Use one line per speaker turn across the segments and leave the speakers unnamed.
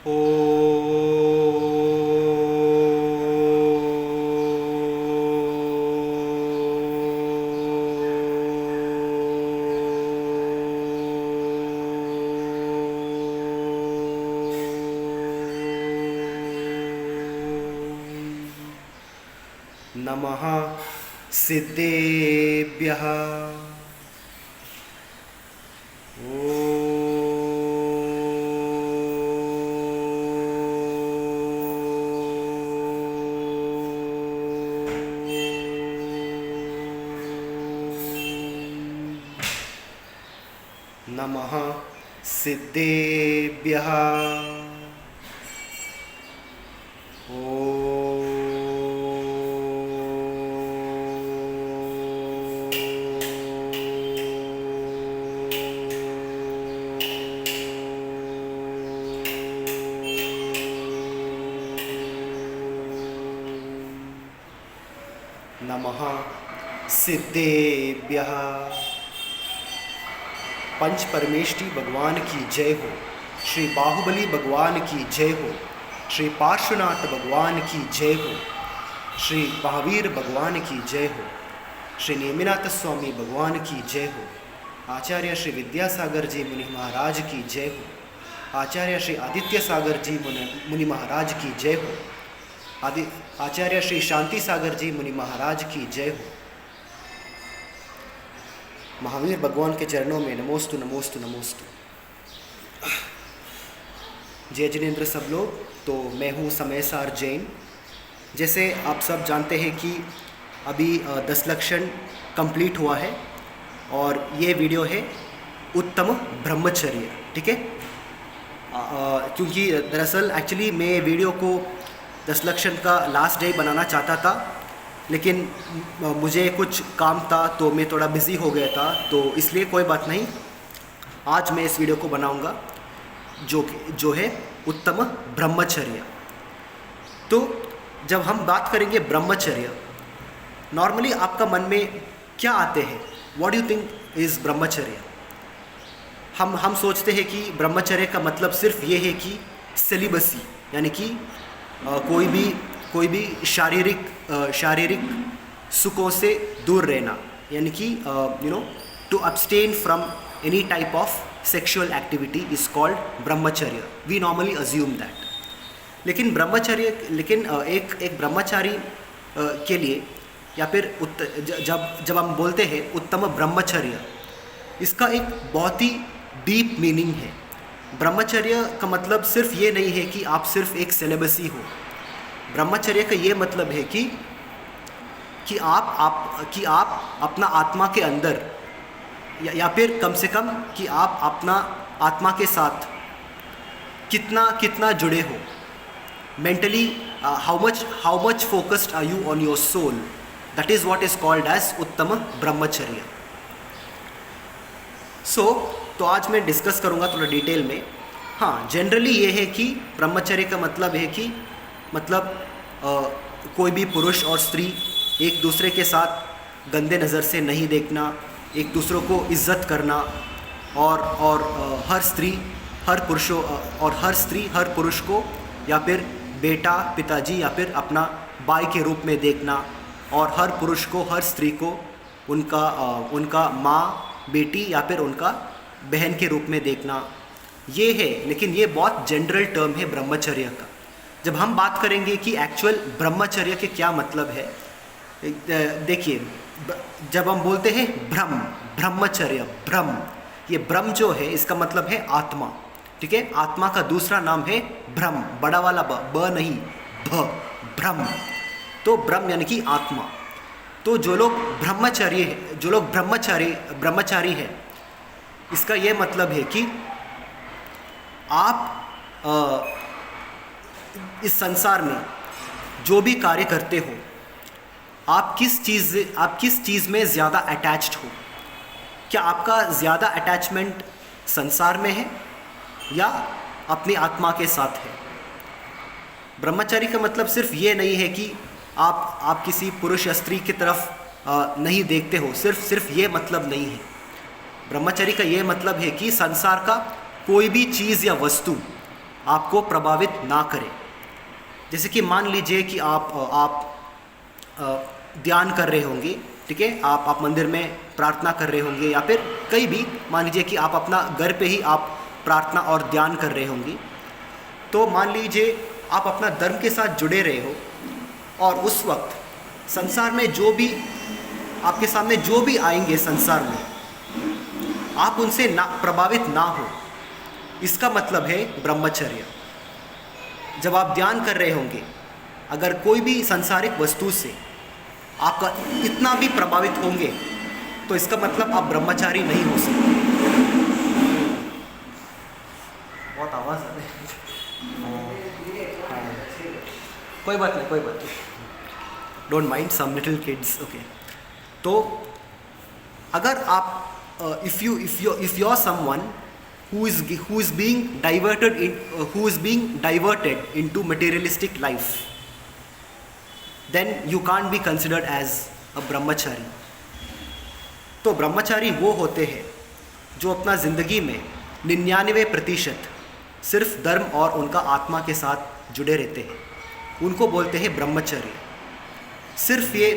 नमः सिद्धेभ्यः। नमः सिद्धेभ्यः। नमः सिद्धेभ्यः। पंच परमेष्ठी भगवान की जय हो। श्री बाहुबली भगवान की जय हो। श्री पार्श्वनाथ भगवान की जय हो। श्री महावीर भगवान की जय हो। श्री नेमिनाथ स्वामी भगवान की जय हो। आचार्य श्री विद्यासागर जी मुनि महाराज की जय हो। आचार्य श्री आदित्य सागर जी मुनि महाराज की जय हो। आचार्य श्री शांति सागर जी मुनि महाराज की जय हो। महावीर भगवान के चरणों में नमोस्तु नमोस्तु नमोस्तु। जय जिनेन्द्र सब लोग। तो मैं हूँ समयसार जैन। जैसे आप सब जानते हैं कि अभी 10 लक्षण कंप्लीट हुआ है और ये वीडियो है उत्तम ब्रह्मचर्य। ठीक है, क्योंकि दरअसल एक्चुअली मैं वीडियो को 10 लक्षण का लास्ट डे बनाना चाहता था, लेकिन मुझे कुछ काम था तो मैं थोड़ा बिज़ी हो गया था, तो इसलिए कोई बात नहीं, आज मैं इस वीडियो को बनाऊंगा जो है उत्तम ब्रह्मचर्य। तो जब हम बात करेंगे ब्रह्मचर्य, नॉर्मली आपका मन में क्या आते हैं? What do you think is ब्रह्मचर्य? हम सोचते हैं कि ब्रह्मचर्य का मतलब सिर्फ ये है कि सेलिबसी, यानी कि कोई भी शारीरिक सुखों से दूर रहना, यानी कि to abstain from any type of sexual activity is called ब्रह्मचर्य. We normally assume that. लेकिन एक ब्रह्मचारी के लिए, या फिर जब हम बोलते हैं उत्तम ब्रह्मचर्य, इसका एक बहुत ही डीप मीनिंग है। ब्रह्मचर्य का मतलब सिर्फ ये नहीं है कि आप सिर्फ एक सेलिबसी हो। ब्रह्मचर्य का ये मतलब है कि आप अपना आत्मा के अंदर, या फिर कम से कम कि आप अपना आत्मा के साथ कितना जुड़े हो mentally. How much focused are you on your soul, that is what is called as उत्तम ब्रह्मचर्य। तो आज मैं डिस्कस करूँगा थोड़ा डिटेल में। हाँ, जनरली ये है कि ब्रह्मचर्य का मतलब है कि कोई भी पुरुष और स्त्री एक दूसरे के साथ गंदे नज़र से नहीं देखना, एक दूसरों को इज्जत करना, और हर स्त्री हर पुरुष को या फिर बेटा, पिताजी या फिर अपना भाई के रूप में देखना, और हर पुरुष को, हर स्त्री को उनका माँ, बेटी या फिर उनका बहन के रूप में देखना। ये है, लेकिन ये बहुत जनरल टर्म है ब्रह्मचर्य का। जब हम बात करेंगे कि एक्चुअल ब्रह्मचर्य के क्या मतलब है, देखिए, जब हम बोलते हैं ब्रह्मचर्य, ये ब्रह्म जो है इसका मतलब है आत्मा। ठीक है, आत्मा का दूसरा नाम है ब्रह्म, बड़ा वाला ब नहीं, ब्रह्म। तो ब्रह्म यानी कि आत्मा। तो जो लोग ब्रह्मचारी है, इसका ये मतलब है कि आप इस संसार में जो भी कार्य करते हो, आप किस चीज़ में ज़्यादा अटैच्ड हो? क्या आपका ज़्यादा अटैचमेंट संसार में है या अपनी आत्मा के साथ है? ब्रह्मचारी का मतलब सिर्फ ये नहीं है कि आप किसी पुरुष या स्त्री की तरफ नहीं देखते हो, सिर्फ ये मतलब नहीं है। ब्रह्मचारी का ये मतलब है कि संसार का कोई भी चीज़ या वस्तु आपको प्रभावित ना करे। जैसे कि मान लीजिए कि आप ध्यान कर रहे होंगे, ठीक है, आप मंदिर में प्रार्थना कर रहे होंगे, या फिर कहीं भी मान लीजिए कि आप अपना घर पे ही आप प्रार्थना और ध्यान कर रहे होंगे। तो मान लीजिए आप अपना धर्म के साथ जुड़े रहे हो, और उस वक्त संसार में जो भी आपके सामने जो भी आएंगे संसार में, आप उनसे ना प्रभावित ना हो। इसका मतलब है ब्रह्मचर्य। जब आप ध्यान कर रहे होंगे, अगर कोई भी सांसारिक वस्तु से आपका इतना भी प्रभावित होंगे, तो इसका मतलब आप ब्रह्मचारी नहीं हो सकते। बहुत आवाज़ आ रही है। कोई बात नहीं, कोई बात नहीं, don't mind some little kids, okay. तो अगर आप if you are someone who is being diverted into materialistic life, then you can't be considered as a brahmachari. तो ब्रह्मचारी वो होते हैं जो अपना ज़िंदगी में 99% सिर्फ धर्म और उनका आत्मा के साथ जुड़े रहते हैं, उनको बोलते हैं ब्रह्मचर्य। सिर्फ ये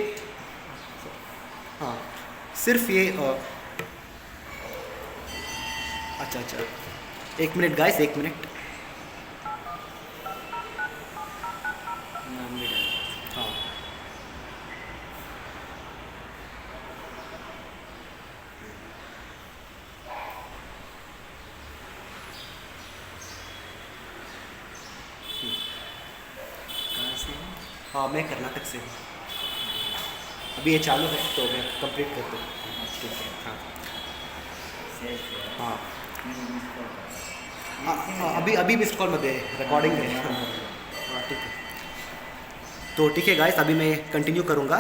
अच्छा, एक मिनट गाइस, एक मिनट। हाँ, कहाँ से? हाँ, मैं कर्नाटक से हूँ। अभी ये चालू है तो मैं कंप्लीट कर दूँ। ठीक है, हाँ हाँ, अभी मिस कॉल मध्ये रिकॉर्डिंग है। हाँ, ठीक है। तो ठीक है गाइस, अभी मैं कंटिन्यू करूँगा।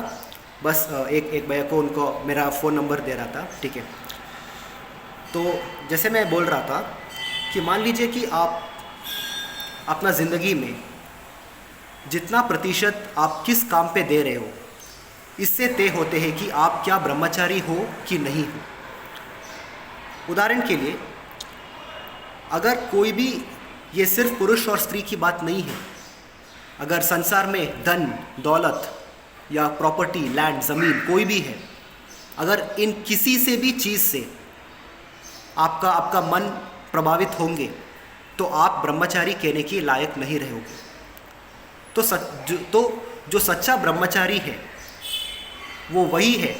बस एक भैया को उनको मेरा फ़ोन नंबर दे रहा था, ठीक है। तो जैसे मैं बोल रहा था कि मान लीजिए कि आप अपना ज़िंदगी में जितना प्रतिशत आप किस काम पे दे रहे हो, इससे तय होते हैं कि आप क्या ब्रह्मचारी हो कि नहीं हो। उदाहरण के लिए, अगर कोई भी, ये सिर्फ पुरुष और स्त्री की बात नहीं है, अगर संसार में धन दौलत या प्रॉपर्टी, लैंड, ज़मीन कोई भी है, अगर इन किसी से भी चीज़ से आपका मन प्रभावित होंगे, तो आप ब्रह्मचारी कहने के लायक नहीं रहोगे। तो जो सच्चा ब्रह्मचारी है वो वही है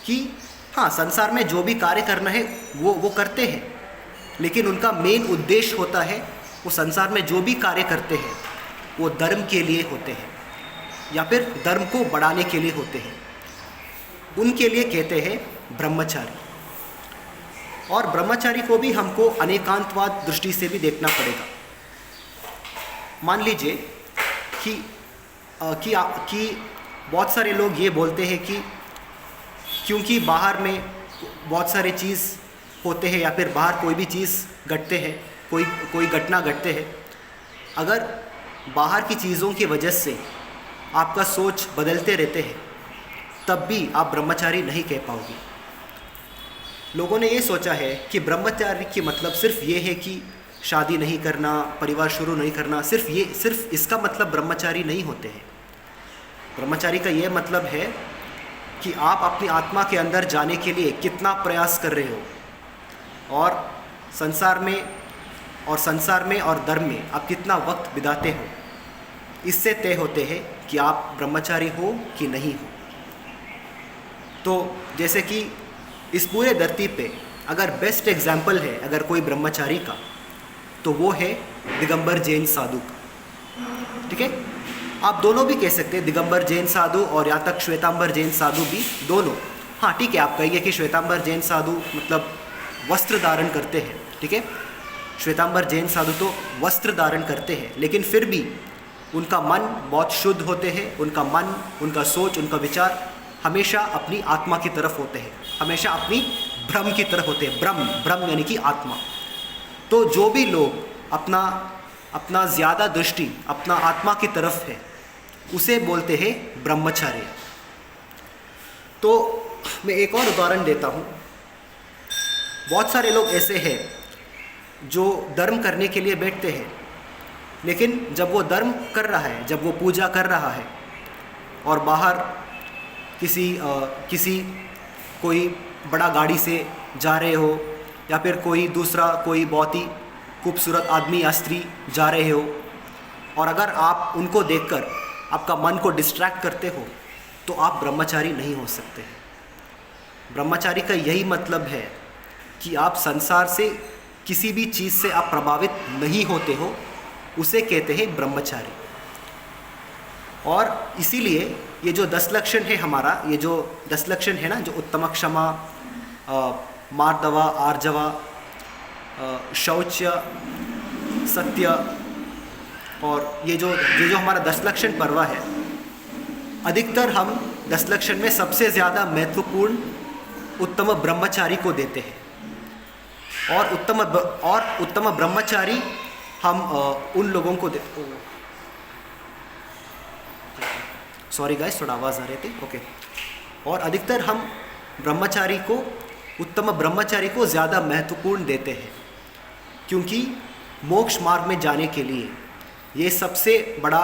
कि हाँ, संसार में जो भी कार्य करना है वो करते हैं, लेकिन उनका मेन उद्देश्य होता है, वो संसार में जो भी कार्य करते हैं वो धर्म के लिए होते हैं या फिर धर्म को बढ़ाने के लिए होते हैं। उनके लिए कहते हैं ब्रह्मचारी। और ब्रह्मचारी को भी हमको अनेकांतवाद दृष्टि से भी देखना पड़ेगा। मान लीजिए कि बहुत सारे लोग ये बोलते हैं कि क्योंकि बाहर में बहुत सारे चीज़ होते हैं या फिर बाहर कोई भी चीज़ घटते हैं, कोई घटना घटते हैं, अगर बाहर की चीज़ों की वजह से आपका सोच बदलते रहते हैं, तब भी आप ब्रह्मचारी नहीं कह पाओगे। लोगों ने ये सोचा है कि ब्रह्मचारी की मतलब सिर्फ ये है कि शादी नहीं करना, परिवार शुरू नहीं करना, सिर्फ इसका मतलब ब्रह्मचारी नहीं होते हैं। ब्रह्मचारी का ये मतलब है कि आप अपनी आत्मा के अंदर जाने के लिए कितना प्रयास कर रहे हो, और संसार में और धर्म में आप कितना वक्त बिताते हो, इससे तय होते हैं कि आप ब्रह्मचारी हो कि नहीं हो। तो जैसे कि इस पूरे धरती पे अगर बेस्ट एग्जाम्पल है अगर कोई ब्रह्मचारी का, तो वो है दिगंबर जैन साधु का। ठीक है, आप दोनों भी कह सकते हैं, दिगंबर जैन साधु और या तक श्वेतांबर जैन साधु भी, दोनों। हाँ ठीक है, आप कहेंगे कि श्वेतांबर जैन साधु मतलब वस्त्र धारण करते हैं, ठीक है, श्वेतांबर जैन साधु तो वस्त्र धारण करते हैं, लेकिन फिर भी उनका मन बहुत शुद्ध होते हैं, उनका मन, उनका सोच, उनका विचार हमेशा अपनी आत्मा की तरफ होते हैं, हमेशा अपनी ब्रह्म की तरफ होते हैं। ब्रह्म यानी कि आत्मा। तो जो भी लोग अपना ज़्यादा दृष्टि अपना आत्मा की तरफ है, उसे बोलते हैं ब्रह्मचार्य। तो मैं एक और उदाहरण देता हूँ। बहुत सारे लोग ऐसे हैं जो धर्म करने के लिए बैठते हैं, लेकिन जब वो धर्म कर रहा है, जब वो पूजा कर रहा है और बाहर किसी कोई बड़ा गाड़ी से जा रहे हो, या फिर कोई बहुत ही खूबसूरत आदमी या स्त्री जा रहे हो, और अगर आप उनको देखकर आपका मन को डिस्ट्रैक्ट करते हो तो आप ब्रह्मचारी नहीं हो सकते हैं। ब्रह्मचारी का यही मतलब है कि आप संसार से किसी भी चीज़ से आप प्रभावित नहीं होते हो, उसे कहते हैं ब्रह्मचारी। और इसीलिए ये जो 10 लक्षण है हमारा, ये जो 10 लक्षण है ना, जो उत्तम क्षमा, मार्दवा, आर्जवा, शौच, सत्य, और ये जो हमारा 10 लक्षण पर्व है, अधिकतर हम 10 लक्षण में सबसे ज़्यादा महत्वपूर्ण उत्तम ब्रह्मचारी को देते हैं। और उत्तम ब्रह्मचारी हम उन लोगों को सॉरी गाइस, थोड़ा आवाज़ आ रही थी, ओके। और अधिकतर हम उत्तम ब्रह्मचारी को ज़्यादा महत्वपूर्ण देते हैं, क्योंकि मोक्ष मार्ग में जाने के लिए ये सबसे बड़ा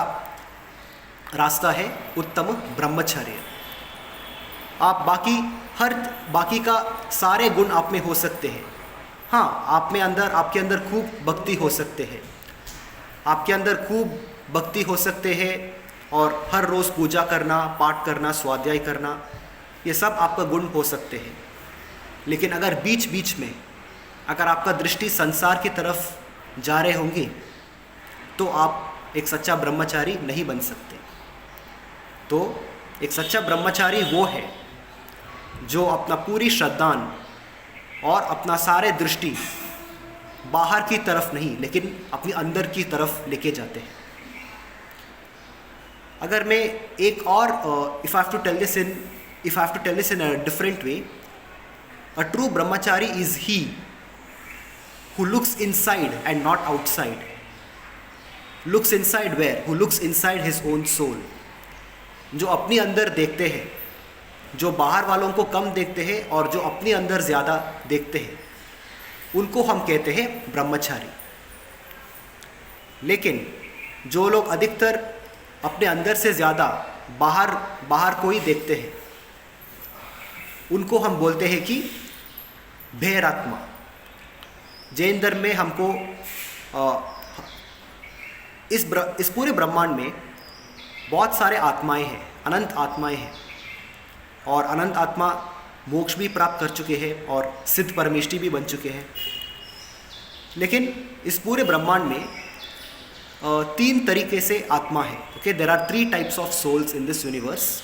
रास्ता है उत्तम ब्रह्मचर्य। आप बाकी का सारे गुण आप में हो सकते हैं। हाँ, आपके अंदर खूब भक्ति हो सकते हैं, आपके अंदर खूब भक्ति हो सकते हैं, और हर रोज़ पूजा करना, पाठ करना, स्वाध्याय करना, ये सब आपका गुण हो सकते हैं। लेकिन अगर बीच बीच में अगर आपका दृष्टि संसार की तरफ जा रहे होंगे तो आप एक सच्चा ब्रह्मचारी नहीं बन सकते। तो एक सच्चा ब्रह्मचारी वो है जो अपना पूरी श्रद्धान और अपना सारे दृष्टि बाहर की तरफ नहीं, लेकिन अपनी अंदर की तरफ लेके जाते हैं। अगर मैं एक और if I have to tell this in a different way, a true brahmachari is he who looks inside and not outside. Looks inside where? Who looks inside his own soul. जो अपनी अंदर देखते हैं, जो बाहर वालों को कम देखते हैं और जो अपनी अंदर ज़्यादा देखते हैं, उनको हम कहते हैं ब्रह्मचारी। लेकिन जो लोग अधिकतर अपने अंदर से ज़्यादा बाहर को ही देखते हैं, उनको हम बोलते हैं कि भेरात्मा। जैन धर्म में हमको इस पूरे ब्रह्मांड में बहुत सारे आत्माएं हैं, अनंत आत्माएं हैं, और अनंत आत्मा मोक्ष भी प्राप्त कर चुके हैं और सिद्ध परमेष्टि भी बन चुके हैं। लेकिन इस पूरे ब्रह्मांड में 3 तरीके से आत्मा है। Okay, there are 3 types of souls in this universe.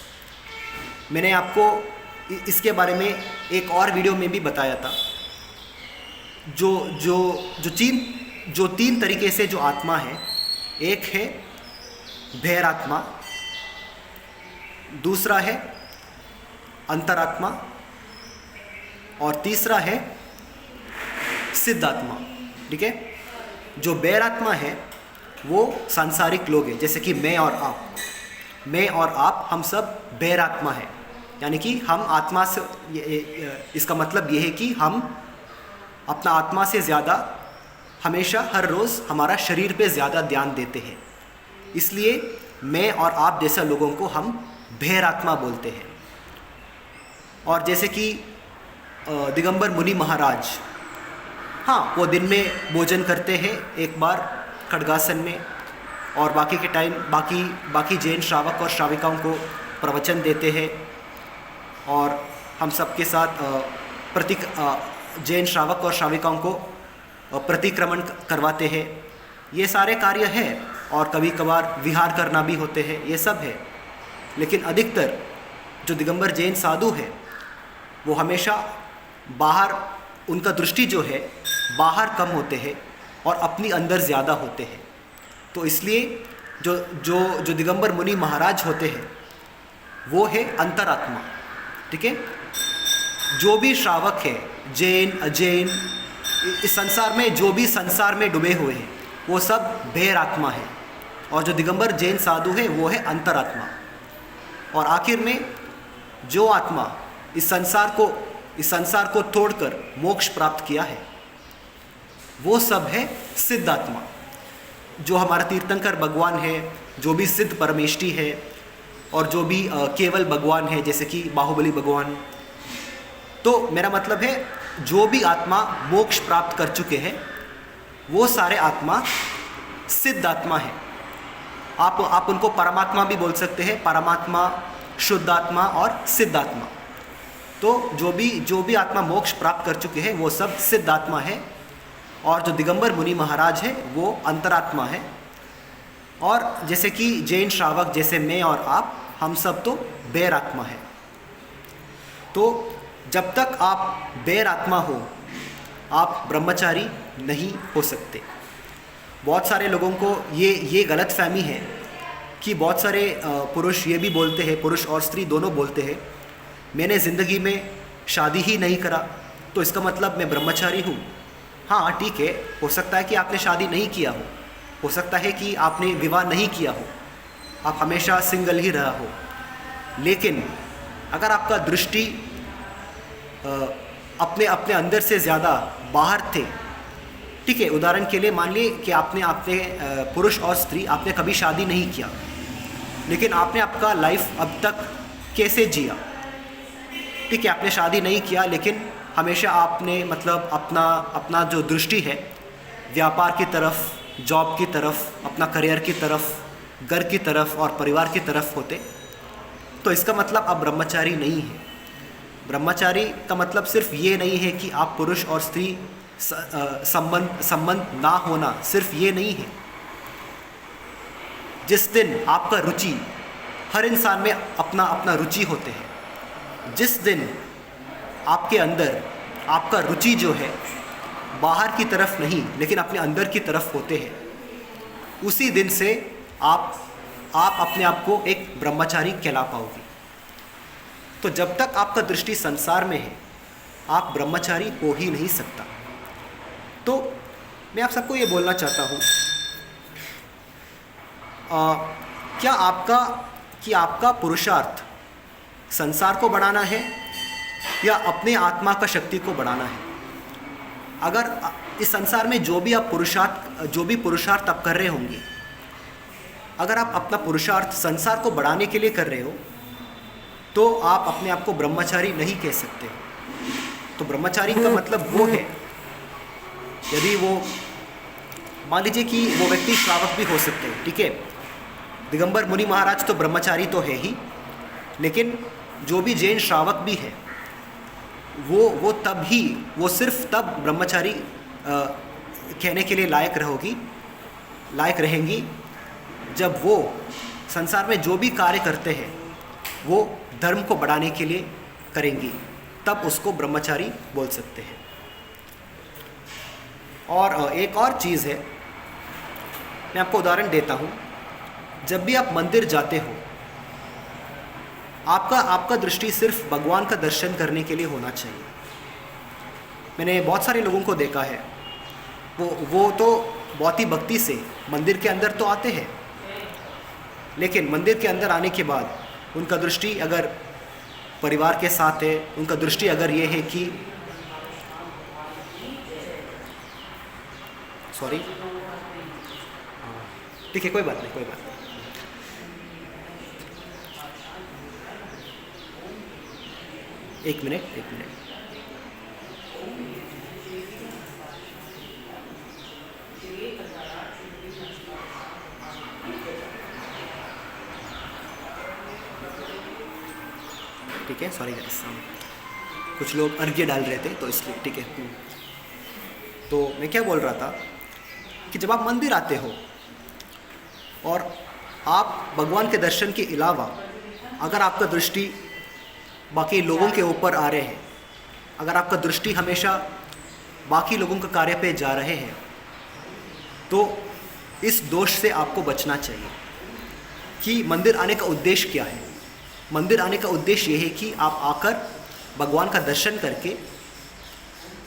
मैंने आपको इसके बारे में एक और वीडियो में भी बताया था। जो 3 तरीके से जो आत्मा है, एक है भेरात्मा, दूसरा है अंतरात्मा, और तीसरा है सिद्धात्मा। ठीक है, जो बैरात्मा है वो सांसारिक लोग हैं, जैसे कि मैं और आप हम सब बैरात्मा है। यानी कि हम आत्मा से, इसका मतलब ये है कि हम अपना आत्मा से ज़्यादा हमेशा हर रोज़ हमारा शरीर पे ज़्यादा ध्यान देते हैं। इसलिए मैं और आप जैसे लोगों को हम बैरात्मा बोलते हैं। और जैसे कि दिगंबर मुनि महाराज, हाँ, वो दिन में भोजन करते हैं एक बार खड्गासन में, और बाकी के टाइम बाकी जैन श्रावक और श्राविकाओं को प्रवचन देते हैं, और हम सबके साथ जैन श्रावक और श्राविकाओं को प्रतिक्रमण करवाते हैं। ये सारे कार्य हैं, और कभी कभार विहार करना भी होते हैं, ये सब है। लेकिन अधिकतर जो दिगंबर जैन साधु है वो हमेशा बाहर, उनका दृष्टि जो है बाहर कम होते हैं और अपनी अंदर ज़्यादा होते हैं। तो इसलिए जो दिगंबर मुनि महाराज होते हैं वो है अंतरात्मा। ठीक है, जो भी श्रावक है, जैन अजैन, इस संसार में जो भी संसार में डूबे हुए हैं वो सब बैरात्मा है, और जो दिगंबर जैन साधु है वो है अंतरात्मा। और आखिर में जो आत्मा इस संसार को तोड़कर मोक्ष प्राप्त किया है वो सब है सिद्धात्मा। जो हमारा तीर्थंकर भगवान है, जो भी सिद्ध परमेष्ठी है और जो भी केवल भगवान है जैसे कि बाहुबली भगवान, तो मेरा मतलब है जो भी आत्मा मोक्ष प्राप्त कर चुके हैं वो सारे आत्मा सिद्ध आत्मा है। आप उनको परमात्मा भी बोल सकते हैं, परमात्मा, शुद्ध आत्मा और सिद्ध आत्मा। तो जो भी आत्मा मोक्ष प्राप्त कर चुके हैं वो सब सिद्ध आत्मा है, और जो दिगंबर मुनि महाराज है वो अंतरात्मा है। और जैसे कि जैन श्रावक जैसे मैं और आप, हम सब तो बैर आत्मा है। तो जब तक आप बैर आत्मा हो आप ब्रह्मचारी नहीं हो सकते। बहुत सारे लोगों को ये गलत फहमी है कि बहुत सारे पुरुष ये भी बोलते हैं, पुरुष और स्त्री दोनों बोलते हैं, मैंने ज़िंदगी में शादी ही नहीं करा तो इसका मतलब मैं ब्रह्मचारी हूँ। हाँ ठीक है, हो सकता है कि आपने शादी नहीं किया हो सकता है कि आपने विवाह नहीं किया हो, आप हमेशा सिंगल ही रहा हो, लेकिन अगर आपका दृष्टि अपने अपने अंदर से ज़्यादा बाहर थे, ठीक है, उदाहरण के लिए मान लिए कि आपने पुरुष और स्त्री आपने कभी शादी नहीं किया, लेकिन आपने आपका लाइफ अब तक कैसे जिया, ठीक है, आपने शादी नहीं किया लेकिन हमेशा आपने मतलब अपना जो दृष्टि है व्यापार की तरफ, जॉब की तरफ, अपना करियर की तरफ, घर की तरफ और परिवार की तरफ होते, तो इसका मतलब आप ब्रह्मचारी नहीं है। ब्रह्मचारी का मतलब सिर्फ ये नहीं है कि आप पुरुष और स्त्री संबंध ना होना, सिर्फ ये नहीं है। जिस दिन आपका रुचि, हर इंसान में अपना अपना रुचि होते हैं, जिस दिन आपके अंदर आपका रुचि जो है बाहर की तरफ नहीं लेकिन अपने अंदर की तरफ होते हैं, उसी दिन से आप अपने आप को एक ब्रह्मचारी कहला पाओगे। तो जब तक आपका दृष्टि संसार में है आप ब्रह्मचारी हो ही नहीं सकता। तो मैं आप सबको ये बोलना चाहता हूँ, क्या आपका पुरुषार्थ संसार को बढ़ाना है या अपने आत्मा का शक्ति को बढ़ाना है? अगर इस संसार में जो भी पुरुषार्थ आप कर रहे होंगे, अगर आप अपना पुरुषार्थ संसार को बढ़ाने के लिए कर रहे हो तो आप अपने आप को ब्रह्मचारी नहीं कह सकते। तो ब्रह्मचारी का मतलब वो है, यदि वो मान लीजिए कि वो व्यक्ति श्रावक भी हो सकते हैं, ठीक है, दिगंबर मुनि महाराज तो ब्रह्मचारी तो है ही, लेकिन जो भी जैन श्रावक भी है वो सिर्फ तब ब्रह्मचारी कहने के लिए लायक रहेंगी जब वो संसार में जो भी कार्य करते हैं वो धर्म को बढ़ाने के लिए करेंगी, तब उसको ब्रह्मचारी बोल सकते हैं। और एक और चीज़ है, मैं आपको उदाहरण देता हूँ। जब भी आप मंदिर जाते हो आपका दृष्टि सिर्फ भगवान का दर्शन करने के लिए होना चाहिए। मैंने बहुत सारे लोगों को देखा है, वो तो बहुत ही भक्ति से मंदिर के अंदर तो आते हैं, लेकिन मंदिर के अंदर आने के बाद उनका दृष्टि अगर परिवार के साथ है, उनका दृष्टि अगर ये है कि सॉरी, ठीक है, कोई बात नहीं। एक मिनट। ठीक है, सॉरी गाइस, कुछ लोग अर्घ्य डाल रहे थे तो इसलिए, ठीक है। तो मैं क्या बोल रहा था कि जब आप मंदिर आते हो और आप भगवान के दर्शन के अलावा अगर आपका दृष्टि बाकी लोगों के ऊपर आ रहे हैं, अगर आपका दृष्टि हमेशा बाकी लोगों के कार्य पे जा रहे हैं, तो इस दोष से आपको बचना चाहिए। कि मंदिर आने का उद्देश्य क्या है? मंदिर आने का उद्देश्य ये है कि आप आकर भगवान का दर्शन करके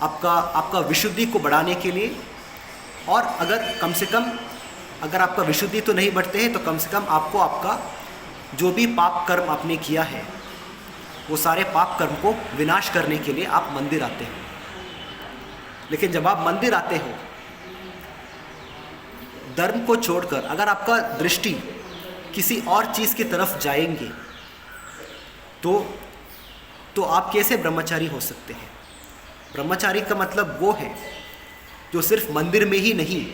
आपका विशुद्धि को बढ़ाने के लिए, और अगर कम से कम अगर आपका विशुद्धि तो नहीं बढ़ते हैं तो कम से कम आपको आपका जो भी पाप कर्म आपने किया है वो सारे पाप कर्म को विनाश करने के लिए आप मंदिर आते हैं। लेकिन जब आप मंदिर आते हो धर्म को छोड़कर अगर आपका दृष्टि किसी और चीज़ की तरफ जाएंगे तो आप कैसे ब्रह्मचारी हो सकते हैं? ब्रह्मचारी का मतलब वो है जो सिर्फ मंदिर में ही नहीं,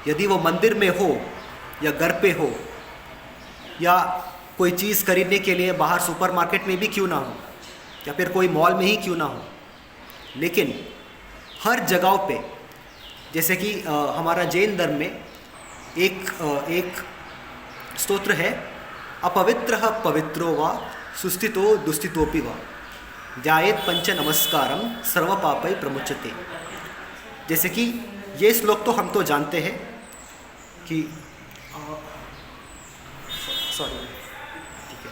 यदि वो मंदिर में हो या घर पे हो या कोई चीज़ खरीदने के लिए बाहर सुपरमार्केट में भी क्यों ना हो या फिर कोई मॉल में ही क्यों ना हो, लेकिन हर जगह पे, जैसे कि हमारा जैन धर्म में एक स्तोत्र है, अपवित्रः पवित्रो वा सुस्थितो दुस्थितोपि वा ध्यायेत् पंच नमस्कारम सर्व पापै प्रमुच्यते। जैसे कि ये श्लोक तो हम तो जानते हैं कि सॉरी ठीक है,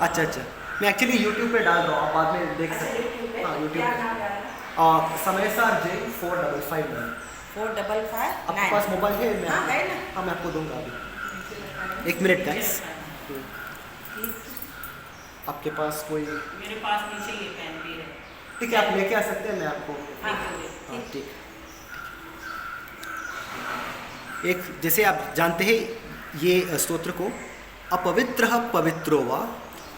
अच्छा, मैं एक्चुअली यूट्यूब पे डाल रहा हूँ, आप बाद में देख सकते हैं। हाँ, यूट्यूब पे समयसार J 4559 आपके पास मोबाइल है? मैं आपको दूंगा अभी, 1 मिनट गाइस। आपके पास कोई?
मेरे पास नीचे ये पेन भी है।
ठीक है, आप लेके आ सकते हैं, मैं आपको।
हाँ,
ठीक। एक जैसे आप जानते हैं ये स्तोत्र को, अपवित्रः पवित्रो वा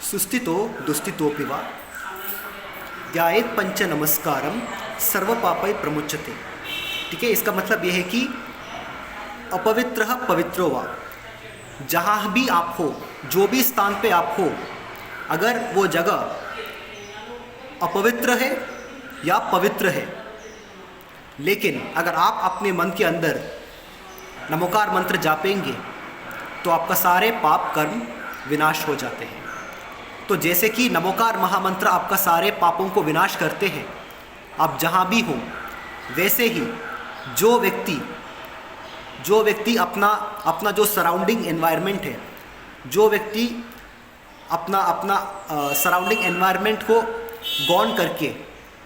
सुस्थितो दुस्थितोपि वा ध्यायेत् पंच नमस्कारम सर्व पापै प्रमुच्यते। ठीक है, इसका मतलब यह है कि अपवित्रः पवित्रो वा, जहाँ भी आप हो, जो भी स्थान पे आप हो, अगर वो जगह अपवित्र है या पवित्र है, लेकिन अगर आप अपने मन के अंदर नमोकार मंत्र जापेंगे तो आपका सारे पाप कर्म विनाश हो जाते हैं। तो जैसे कि नमोकार महामंत्र आपका सारे पापों को विनाश करते हैं, आप जहाँ भी हो, वैसे ही जो व्यक्ति अपना जो सराउंडिंग एनवायरनमेंट है, जो व्यक्ति अपना सराउंडिंग एनवायरनमेंट को गौण करके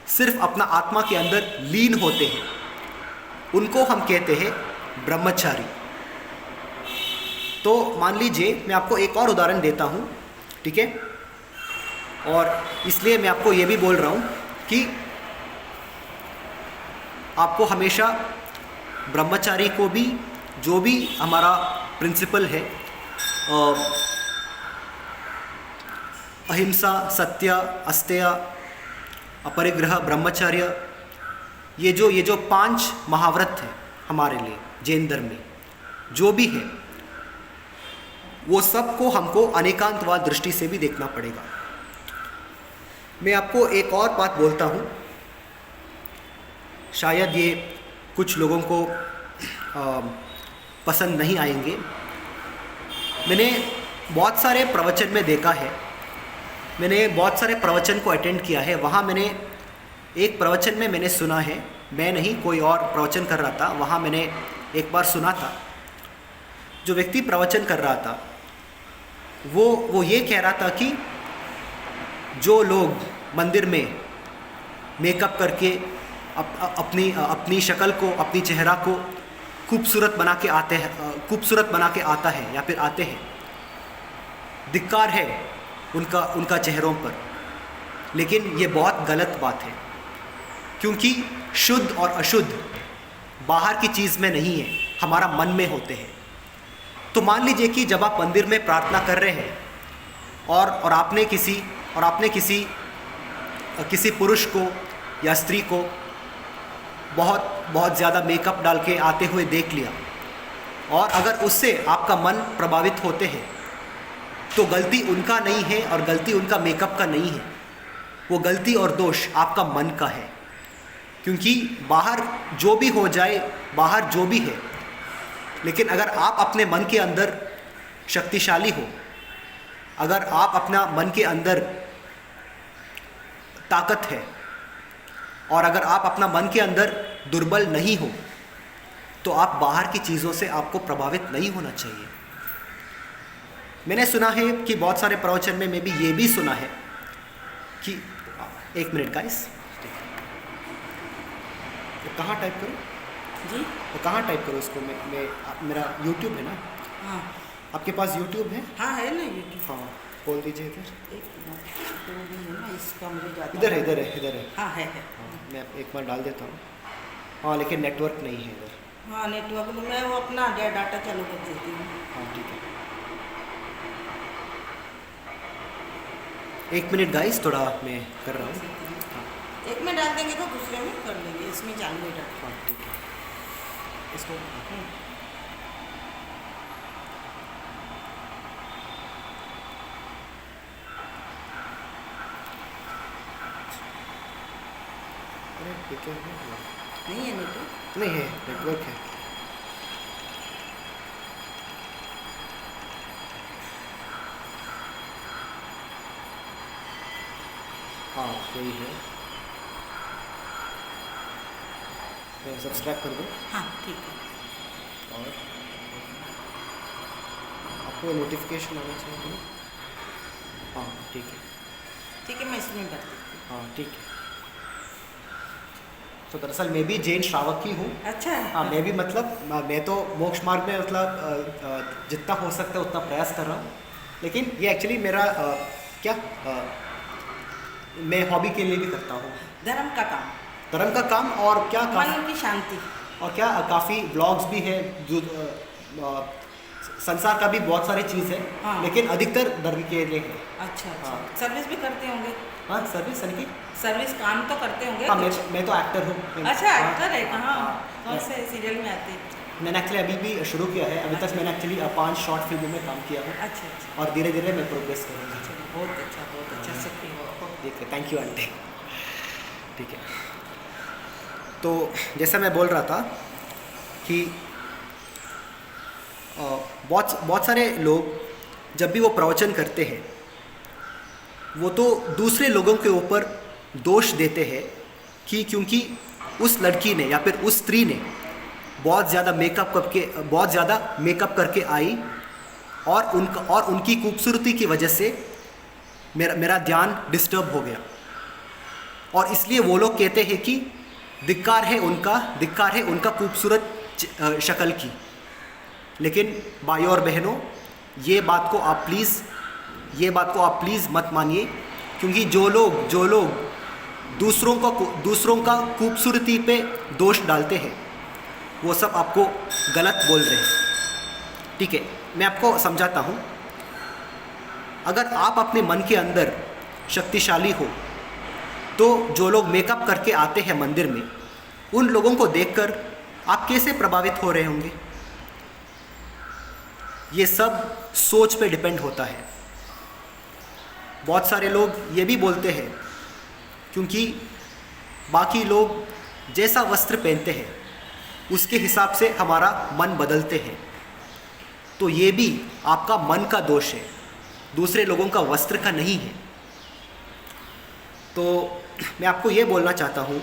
सिर्फ अपना आत्मा के अंदर लीन होते हैं, उनको हम कहते हैं ब्रह्मचारी। तो मान लीजिए, मैं आपको एक और उदाहरण देता हूँ, ठीक है, और इसलिए मैं आपको ये भी बोल रहा हूँ कि आपको हमेशा ब्रह्मचारी को भी, जो भी हमारा प्रिंसिपल है, अहिंसा, सत्य, अस्तेय, अपरिग्रह, ब्रह्मचर्य, ये जो 5 महाव्रत हैं हमारे लिए जैन धर्म में, जो भी है, वो सबको हमको अनेकांतवाद दृष्टि से भी देखना पड़ेगा। मैं आपको एक और बात बोलता हूँ, शायद ये कुछ लोगों को पसंद नहीं आएंगे। मैंने बहुत सारे प्रवचन में देखा है, मैंने बहुत सारे प्रवचन को अटेंड किया है, वहाँ मैंने एक प्रवचन में मैंने सुना है, मैं नहीं, कोई और प्रवचन कर रहा था, वहाँ मैंने एक बार सुना था, जो व्यक्ति प्रवचन कर रहा था वो ये कह रहा था कि जो लोग मंदिर में मेकअप करके अपनी शक्ल को, अपनी चेहरा को खूबसूरत बना के आता है या फिर आते हैं, धिक्कार है उनका चेहरों पर। लेकिन ये बहुत गलत बात है, क्योंकि शुद्ध और अशुद्ध बाहर की चीज़ में नहीं है, हमारा मन में होते हैं। तो मान लीजिए कि जब आप मंदिर में प्रार्थना कर रहे हैं और आपने किसी पुरुष को या स्त्री को बहुत ज़्यादा मेकअप डाल के आते हुए देख लिया, और अगर उससे आपका मन प्रभावित होते हैं, तो गलती उनका नहीं है और गलती उनका मेकअप का नहीं है, वो गलती और दोष आपका मन का है। क्योंकि बाहर जो भी हो जाए, बाहर जो भी है, लेकिन अगर आप अपने मन के अंदर शक्तिशाली हो, अगर आप अपना मन के अंदर ताकत है, और अगर आप अपना मन के अंदर दुर्बल नहीं हो, तो आप बाहर की चीज़ों से आपको प्रभावित नहीं होना चाहिए। मैंने सुना है कि बहुत सारे प्रवचन में भी ये भी सुना है कि 1 मिनट गाइस, तो कहाँ टाइप करूँ
जी,
तो कहाँ टाइप करूँ इसको? मैं मेरा यूट्यूब है ना?
हाँ,
आपके पास यूट्यूब है?
हाँ है ना यूट्यूब।
हाँ, खोल दीजिए इधर।
एक मिनट, तो भी है ना, इसका मुझे ज़्यादा
इधर है।
हाँ है।
हाँ, मैं एक बार डाल देता हूँ। हाँ, लेकिन नेटवर्क नहीं है इधर।
हाँ नेटवर्क में मैं वो अपना डाटा चालू कर देती हूँ।
हाँ ठीक है, 1 मिनट गाइस, थोड़ा मैं कर रहा हूँ।
एक में डाल देंगे तो दूसरे में कर लेंगे, इसमें चालू है डाटा।
हाँ ठीक है, इसको अरे ठीक है,
नहीं है नेटवर्क।
नहीं है, नेटवर्क है। हाँ वही है, मैं सब्सक्राइब कर दूँ
हाँ ठीक है।
और आपको नोटिफिकेशन आना चाहिए ना? हाँ ठीक है,
ठीक है मैं इसमें कर देती
हाँ ठीक है। तो दरअसल मैं भी जैन श्रावक ही हूँ।
हूँ। अच्छा
हाँ मैं भी मतलब मैं तो मोक्ष मार्ग में मतलब जितना हो सकता है उतना प्रयास कर रहा हूँ, लेकिन ये एक्चुअली मेरा मैं हॉबी के लिए भी करता हूँ,
धर्म का काम,
धर्म का काम, और क्या
मन की शांति।
और क्या काफ़ी ब्लॉग्स भी हैं जो संसार का भी बहुत सारी चीज़ है,
हाँ।
लेकिन अधिकतर धर्म के लिए है।
अच्छा अच्छा
हाँ।
सर्विस भी करते होंगे?
हाँ सर्विस यानी कि
सर्विस काम तो करते होंगे
हाँ
कुछ?
मैं तो एक्टर हूँ।
अच्छा
हाँ,
एक्टर है कहाँ?
हाँ,
कौन से सीरियल में आते हैं?
मैंने एक्चुअली अभी भी शुरू किया है, अभी तक मैंने एक्चुअली 5 शॉर्ट फिल्मों में काम किया हूँ,
अच्छा अच्छा
और धीरे धीरे मैं प्रोग्रेस करूँगा।
बहुत अच्छा सकती हो।
ठीक है, थैंक यू आंटी। ठीक है, तो जैसा मैं बोल रहा था कि बहुत सारे लोग जब भी वो प्रवचन करते हैं वो तो दूसरे लोगों के ऊपर दोष देते हैं कि क्योंकि उस लड़की ने या फिर उस स्त्री ने बहुत ज़्यादा मेकअप करके आई, और उनकी खूबसूरती की वजह से मेरा ध्यान डिस्टर्ब हो गया, और इसलिए वो लोग कहते हैं कि धिक्कार है उनका खूबसूरत शक्ल की। लेकिन भाइयों और बहनों, ये बात को आप प्लीज़ मत मानिए, क्योंकि जो लोग दूसरों का खूबसूरती पे दोष डालते हैं वो सब आपको गलत बोल रहे हैं। ठीक है, मैं आपको समझाता हूँ। अगर आप अपने मन के अंदर शक्तिशाली हो तो जो लोग मेकअप करके आते हैं मंदिर में, उन लोगों को देखकर आप कैसे प्रभावित हो रहे होंगे? ये सब सोच पे डिपेंड होता है। बहुत सारे लोग ये भी बोलते हैं क्योंकि बाकी लोग जैसा वस्त्र पहनते हैं उसके हिसाब से हमारा मन बदलते हैं, तो ये भी आपका मन का दोष है, दूसरे लोगों का वस्त्र का नहीं है। तो मैं आपको ये बोलना चाहता हूँ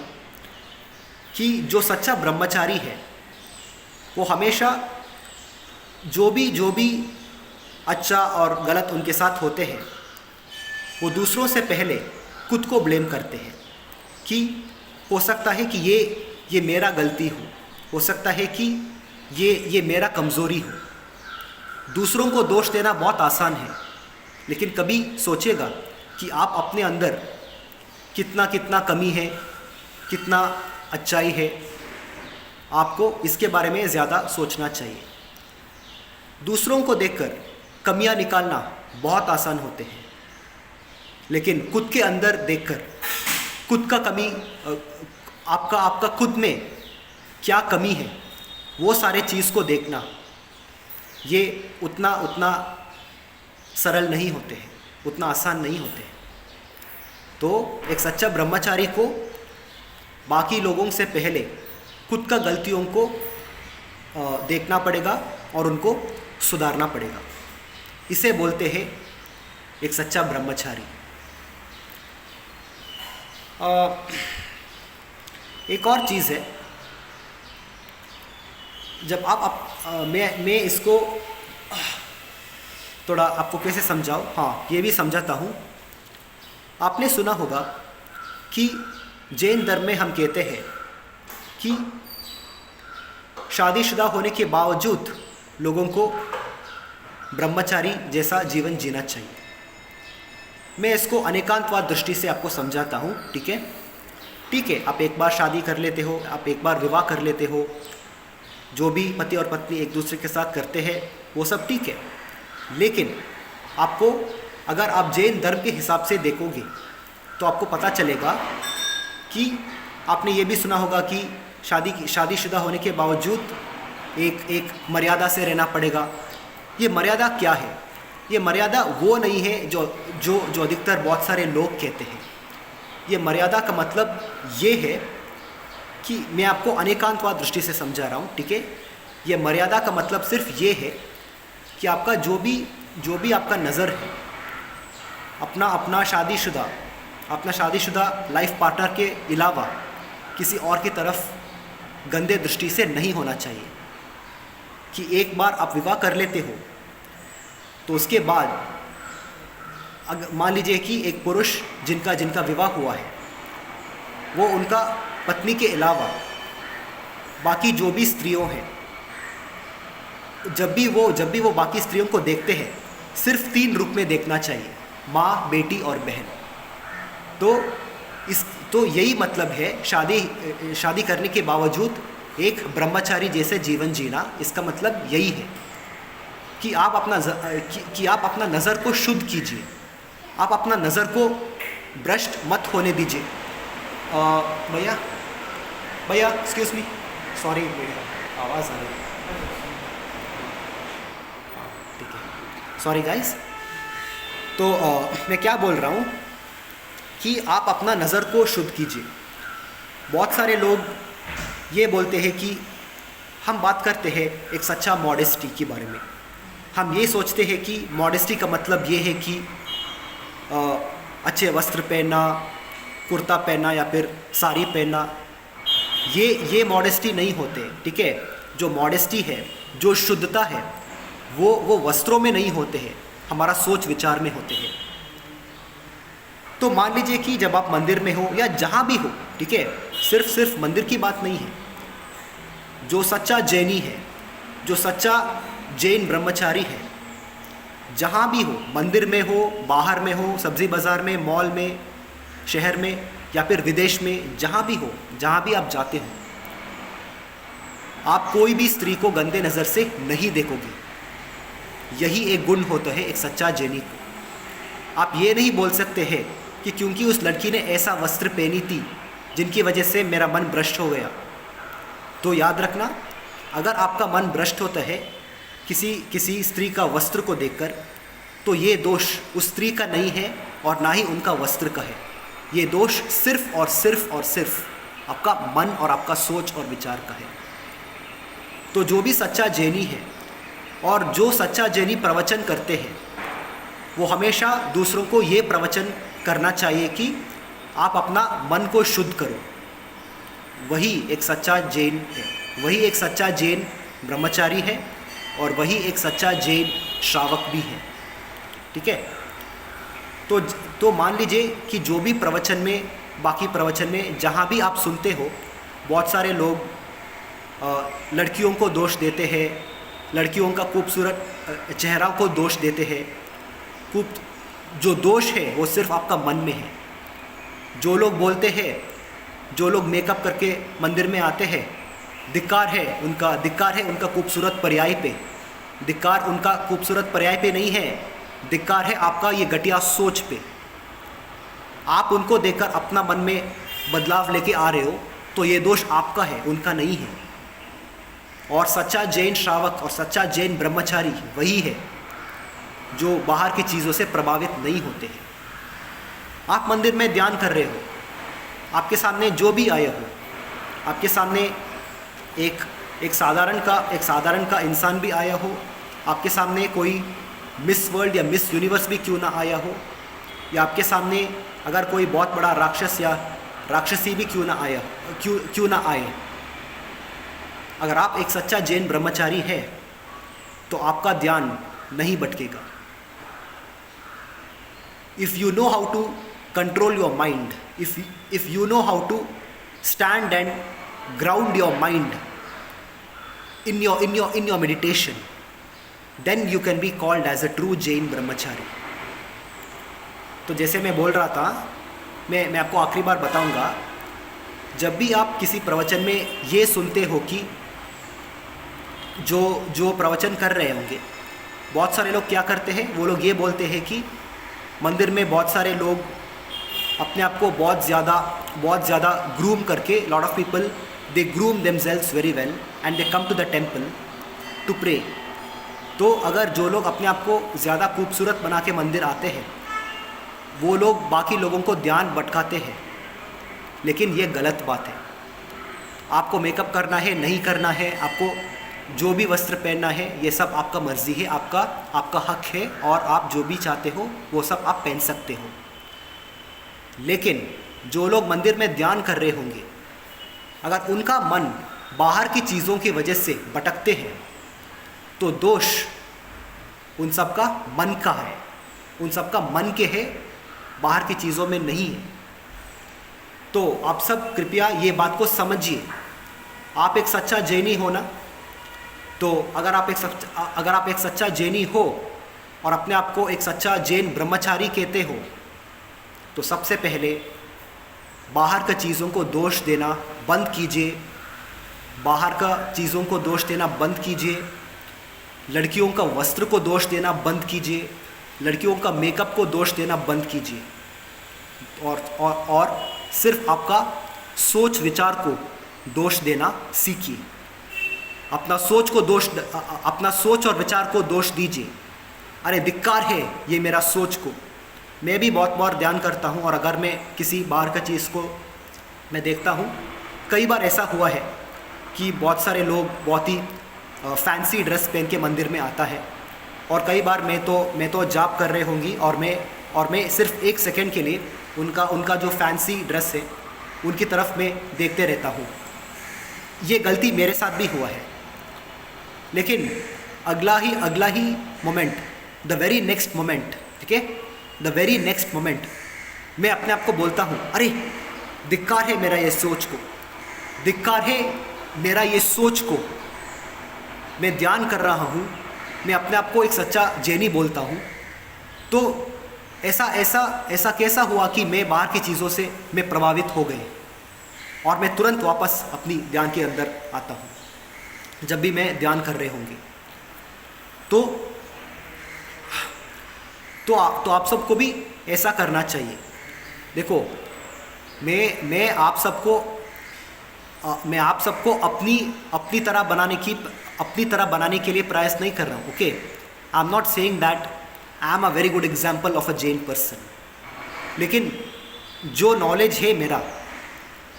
कि जो सच्चा ब्रह्मचारी है वो हमेशा जो भी अच्छा और गलत उनके साथ होते हैं वो दूसरों से पहले खुद को ब्लेम करते हैं कि हो सकता है कि ये मेरा गलती हो सकता है कि ये मेरा कमज़ोरी हो। दूसरों को दोष देना बहुत आसान है, लेकिन कभी सोचिएगा कि आप अपने अंदर कितना कमी है, कितना अच्छाई है। आपको इसके बारे में ज़्यादा सोचना चाहिए। दूसरों को देखकर कमियां निकालना बहुत आसान होते हैं, लेकिन खुद के अंदर देखकर खुद का कमी आपका खुद में क्या कमी है वो सारे चीज़ को देखना, ये उतना सरल नहीं होते हैं, उतना आसान नहीं होते हैं। तो एक सच्चा ब्रह्मचारी को बाकी लोगों से पहले खुद का गलतियों को देखना पड़ेगा और उनको सुधारना पड़ेगा। इसे बोलते हैं एक सच्चा ब्रह्मचारी। एक और चीज़ है, जब मैं इसको थोड़ा आपको कैसे समझाऊँ, हाँ ये भी समझाता हूँ। आपने सुना होगा कि जैन धर्म में हम कहते हैं कि शादीशुदा होने के बावजूद लोगों को ब्रह्मचारी जैसा जीवन जीना चाहिए। मैं इसको अनेकांतवाद दृष्टि से आपको समझाता हूँ। ठीक है, आप एक बार शादी कर लेते हो, आप एक बार विवाह कर लेते हो, जो भी पति और पत्नी एक दूसरे के साथ करते हैं वो सब ठीक है, लेकिन आपको अगर आप जैन धर्म के हिसाब से देखोगे तो आपको पता चलेगा कि आपने ये भी सुना होगा कि शादीशुदा होने के बावजूद एक मर्यादा से रहना पड़ेगा। ये मर्यादा क्या है? ये मर्यादा वो नहीं है जो अधिकतर बहुत सारे लोग कहते हैं। ये मर्यादा का मतलब ये है कि मैं आपको अनेकांतवाद दृष्टि से समझा रहा हूँ, ठीक है। ये मर्यादा का मतलब सिर्फ ये है कि आपका जो भी आपका नज़र है अपना शादीशुदा लाइफ पार्टनर के अलावा किसी और की तरफ गंदे दृष्टि से नहीं होना चाहिए। कि एक बार आप विवाह कर लेते हो तो उसके बाद अगर मान लीजिए कि एक पुरुष जिनका विवाह हुआ है वो उनका पत्नी के अलावा बाकी जो भी स्त्रियों हैं, जब भी वो बाकी स्त्रियों को देखते हैं सिर्फ 3 रूप में देखना चाहिए, माँ, बेटी और बहन। तो यही मतलब है शादी करने के बावजूद एक ब्रह्मचारी जैसे जीवन जीना। इसका मतलब यही है कि आप अपना नज़र को शुद्ध कीजिए, आप अपना नज़र को भ्रष्ट मत होने दीजिए। भैया एक्सक्यूज़ मी, सॉरी भैया आवाज़ आ रही है, ठीक है, सॉरी गाइस। तो मैं क्या बोल रहा हूँ कि आप अपना नज़र को शुद्ध कीजिए। बहुत सारे लोग ये बोलते हैं कि हम बात करते हैं एक सच्चा मॉडेस्टी के बारे में। हम ये सोचते हैं कि मॉडेस्टी का मतलब ये है कि अच्छे वस्त्र पहनना, कुर्ता पहनना या फिर साड़ी पहनना। ये मॉडेस्टी नहीं होते, ठीक है। जो मॉडेस्टी है, जो शुद्धता है, वो वस्त्रों में नहीं होते हैं, हमारा सोच विचार में होते हैं। तो मान लीजिए कि जब आप मंदिर में हो या जहाँ भी हो, ठीक है, सिर्फ मंदिर की बात नहीं है, जो सच्चा जैनी है, जो सच्चा जैन ब्रह्मचारी है, जहाँ भी हो, मंदिर में हो, बाहर में हो, सब्जी बाज़ार में, मॉल में, शहर में या फिर विदेश में, जहाँ भी हो, जहाँ भी आप जाते हो, आप कोई भी स्त्री को गंदे नज़र से नहीं देखोगे। यही एक गुण होता है एक सच्चा जैनी को। आप ये नहीं बोल सकते हैं कि क्योंकि उस लड़की ने ऐसा वस्त्र पहनी थी जिनकी वजह से मेरा मन भ्रष्ट हो गया। तो याद रखना, अगर आपका मन भ्रष्ट होता है किसी स्त्री का वस्त्र को देखकर, तो ये दोष उस स्त्री का नहीं है और ना ही उनका वस्त्र का है। ये दोष सिर्फ और सिर्फ आपका मन और आपका सोच और विचार का है। तो जो भी सच्चा जैनी है और जो सच्चा जैनी प्रवचन करते हैं, वो हमेशा दूसरों को ये प्रवचन करना चाहिए कि आप अपना मन को शुद्ध करो। वही एक सच्चा जैन है, वही एक सच्चा जैन ब्रह्मचारी है और वही एक सच्चा जैन श्रावक भी है, ठीक है। तो मान लीजिए कि जो भी प्रवचन में, बाकी प्रवचन में जहाँ भी आप सुनते हो, बहुत सारे लोग लड़कियों को दोष देते हैं, लड़कियों का खूबसूरत चेहरा को दोष देते हैं। जो दोष है वो सिर्फ आपका मन में है। जो लोग बोलते हैं, जो लोग मेकअप करके मंदिर में आते हैं, धिक्कार है उनका खूबसूरत पर्याय पे। धिक्कार उनका खूबसूरत पर्याय पे नहीं है, धिक्कार है आपका ये घटिया सोच पे। आप उनको देखकर अपना मन में बदलाव लेके आ रहे हो, तो ये दोष आपका है, उनका नहीं है। और सच्चा जैन श्रावक और सच्चा जैन ब्रह्मचारी वही है जो बाहर की चीज़ों से प्रभावित नहीं होते हैं। आप मंदिर में ध्यान कर रहे हो, आपके सामने जो भी आया हो, आपके सामने एक साधारण का इंसान भी आया हो, आपके सामने कोई मिस वर्ल्ड या मिस यूनिवर्स भी क्यों ना आया हो, या आपके सामने अगर कोई बहुत बड़ा राक्षस या राक्षसी भी क्यों ना आए, अगर आप एक सच्चा जैन ब्रह्मचारी है तो आपका ध्यान नहीं भटकेगा। If you know how to control your mind, if you know how to stand and ground your mind in your meditation, then you can be called as a true Jain brahmachari. तो जैसे मैं बोल रहा था, मैं आपको आखिरी बार बताऊंगा, जब भी आप किसी प्रवचन में ये सुनते हो कि जो जो प्रवचन कर रहे होंगे, बहुत सारे लोग क्या करते हैं, वो लोग ये बोलते हैं कि मंदिर में बहुत सारे लोग अपने आप को बहुत ज़्यादा ग्रूम करके, lot of people they groom themselves very well and they come to the temple to pray. तो अगर जो लोग अपने आप को ज़्यादा खूबसूरत बना के मंदिर आते हैं, वो लोग बाकी लोगों को ध्यान भटकाते हैं, लेकिन ये गलत बात है। आपको मेकअप करना है, नहीं करना है, आपको जो भी वस्त्र पहनना है, ये सब आपका मर्ज़ी है, आपका हक है, और आप जो भी चाहते हो वो सब आप पहन सकते हो। लेकिन जो लोग मंदिर में ध्यान कर रहे होंगे, अगर उनका मन बाहर की चीज़ों की वजह से भटकते हैं, तो दोष उन सब का मन का है, उन सब का मन के है, बाहर की चीज़ों में नहीं है। तो आप सब कृपया ये बात को समझिए। आप एक सच्चा जैनी हो ना, तो अगर आप एक सच्चा जैनी हो और अपने आप को एक सच्चा जैन ब्रह्मचारी कहते हो, तो सबसे पहले बाहर का चीज़ों को दोष देना बंद कीजिए। बाहर का चीज़ों को दोष देना बंद कीजिए। लड़कियों का वस्त्र को दोष देना बंद कीजिए। लड़कियों का मेकअप को दोष देना बंद कीजिए। और सिर्फ आपका सोच विचार को दोष देना सीखिए। अपना सोच और विचार को दोष दीजिए। अरे धिक्कार है ये मेरा सोच को। मैं भी बहुत बार ध्यान करता हूँ, और अगर मैं किसी बाहर का चीज़ को मैं देखता हूँ, कई बार ऐसा हुआ है कि बहुत सारे लोग बहुत ही फैंसी ड्रेस पहन के मंदिर में आता है, और कई बार मैं तो जाप कर रहे होंगी, और मैं सिर्फ एक सेकंड के लिए उनका जो फैंसी ड्रेस है उनकी तरफ मैं देखते रहता हूँ। ये गलती मेरे साथ भी हुआ है। लेकिन अगला ही moment, the very next moment, ठीक है, द वेरी नेक्स्ट मोमेंट मैं अपने आप को बोलता हूँ, अरे धिक्कार है मेरा ये सोच को, धिक्कार है मेरा ये सोच को। मैं ध्यान कर रहा हूँ, मैं अपने आप को एक सच्चा जैनी बोलता हूँ। तो ऐसा कैसा हुआ कि मैं बाहर की चीज़ों से मैं प्रभावित हो गई, और मैं तुरंत वापस अपनी ध्यान के अंदर आता हूँ जब भी मैं ध्यान कर रहे होंगे। तो आप सबको भी ऐसा करना चाहिए। देखो, मैं आप सबको अपनी तरह बनाने के लिए प्रयास नहीं कर रहा हूँ। Okay, I am not saying that I am a very good example of a Jain person. लेकिन जो नॉलेज है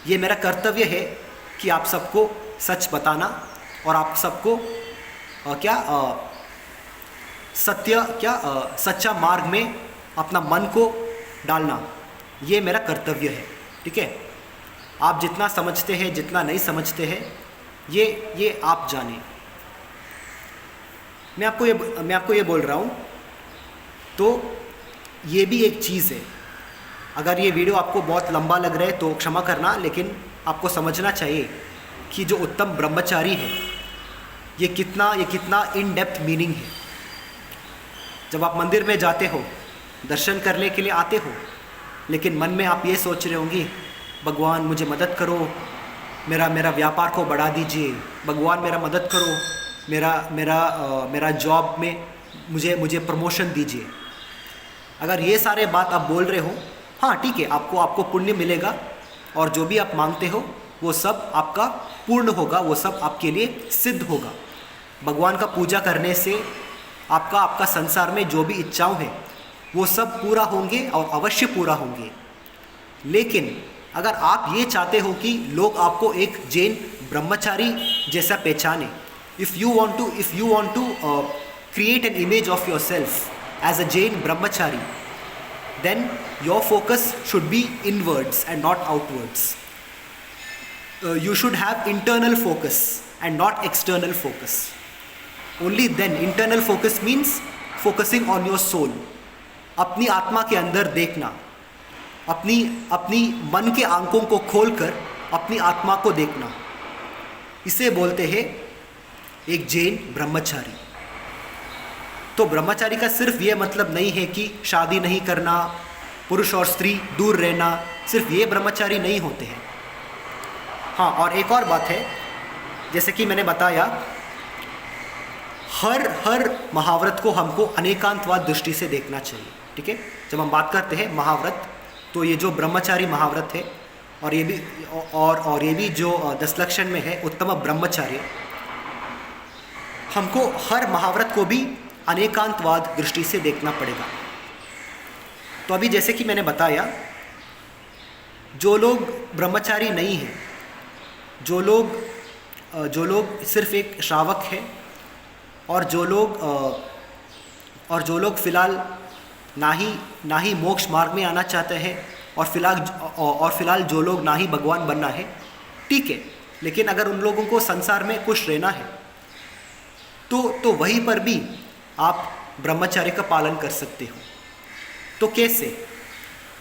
ये मेरा कर्तव्य है कि आप सबको सच बताना, और आप सबको सच्चा मार्ग में अपना मन को डालना, ये मेरा कर्तव्य है। ठीक है, आप जितना समझते हैं, जितना नहीं समझते हैं, ये आप जाने। मैं आपको ये बोल रहा हूँ। तो ये भी एक चीज़ है। अगर ये वीडियो आपको बहुत लंबा लग रहा है तो क्षमा करना, लेकिन आपको समझना चाहिए कि जो उत्तम ब्रह्मचारी है, ये कितना इन डेप्थ मीनिंग है। जब आप मंदिर में जाते हो, दर्शन करने के लिए आते हो, लेकिन मन में आप ये सोच रहे होंगे, भगवान मुझे मदद करो, मेरा व्यापार को बढ़ा दीजिए, भगवान मेरा मदद करो, मेरा जॉब में मुझे प्रमोशन दीजिए। अगर ये सारे बात आप बोल रहे हो, हाँ ठीक है, आपको पुण्य मिलेगा, और जो भी आप मांगते हो वो सब आपका पूर्ण होगा, वो सब आपके लिए सिद्ध होगा। भगवान का पूजा करने से आपका संसार में जो भी इच्छाओं हैं वो सब पूरा होंगे, और अवश्य पूरा होंगे। लेकिन अगर आप ये चाहते हो कि लोग आपको एक जैन ब्रह्मचारी जैसा पहचाने, if you want to create an image of yourself as a Jain brahmachari, then your focus should be inwards and not outwards. You should have internal focus and not external focus. Only then, internal focus means focusing on your soul. अपनी आत्मा के अंदर देखना, अपनी मन के आंखों को खोलकर अपनी आत्मा को देखना, इसे बोलते हैं एक जैन ब्रह्मचारी। तो ब्रह्मचारी का सिर्फ ये मतलब नहीं है कि शादी नहीं करना, पुरुष और स्त्री दूर रहना, सिर्फ ये ब्रह्मचारी नहीं होते हैं। हाँ, और एक और बात है, जैसे कि मैंने बताया हर महाव्रत को हमको अनेकांतवाद दृष्टि से देखना चाहिए। ठीक है, जब हम बात करते हैं महाव्रत, तो ये जो ब्रह्मचारी महाव्रत है और ये भी जो 10 लक्षण में है उत्तम ब्रह्मचार्य, हमको हर महाव्रत को भी अनेकांतवाद दृष्टि से देखना पड़ेगा। तो अभी जैसे कि मैंने बताया, जो लोग ब्रह्मचारी नहीं हैं, जो लोग सिर्फ एक श्रावक है, और जो लोग फिलहाल ना ही मोक्ष मार्ग में आना चाहते हैं, और फिलहाल जो लोग ना ही भगवान बनना है, ठीक है, लेकिन अगर उन लोगों को संसार में खुश रहना है तो वहीं पर भी आप ब्रह्मचर्य का पालन कर सकते हो। तो कैसे,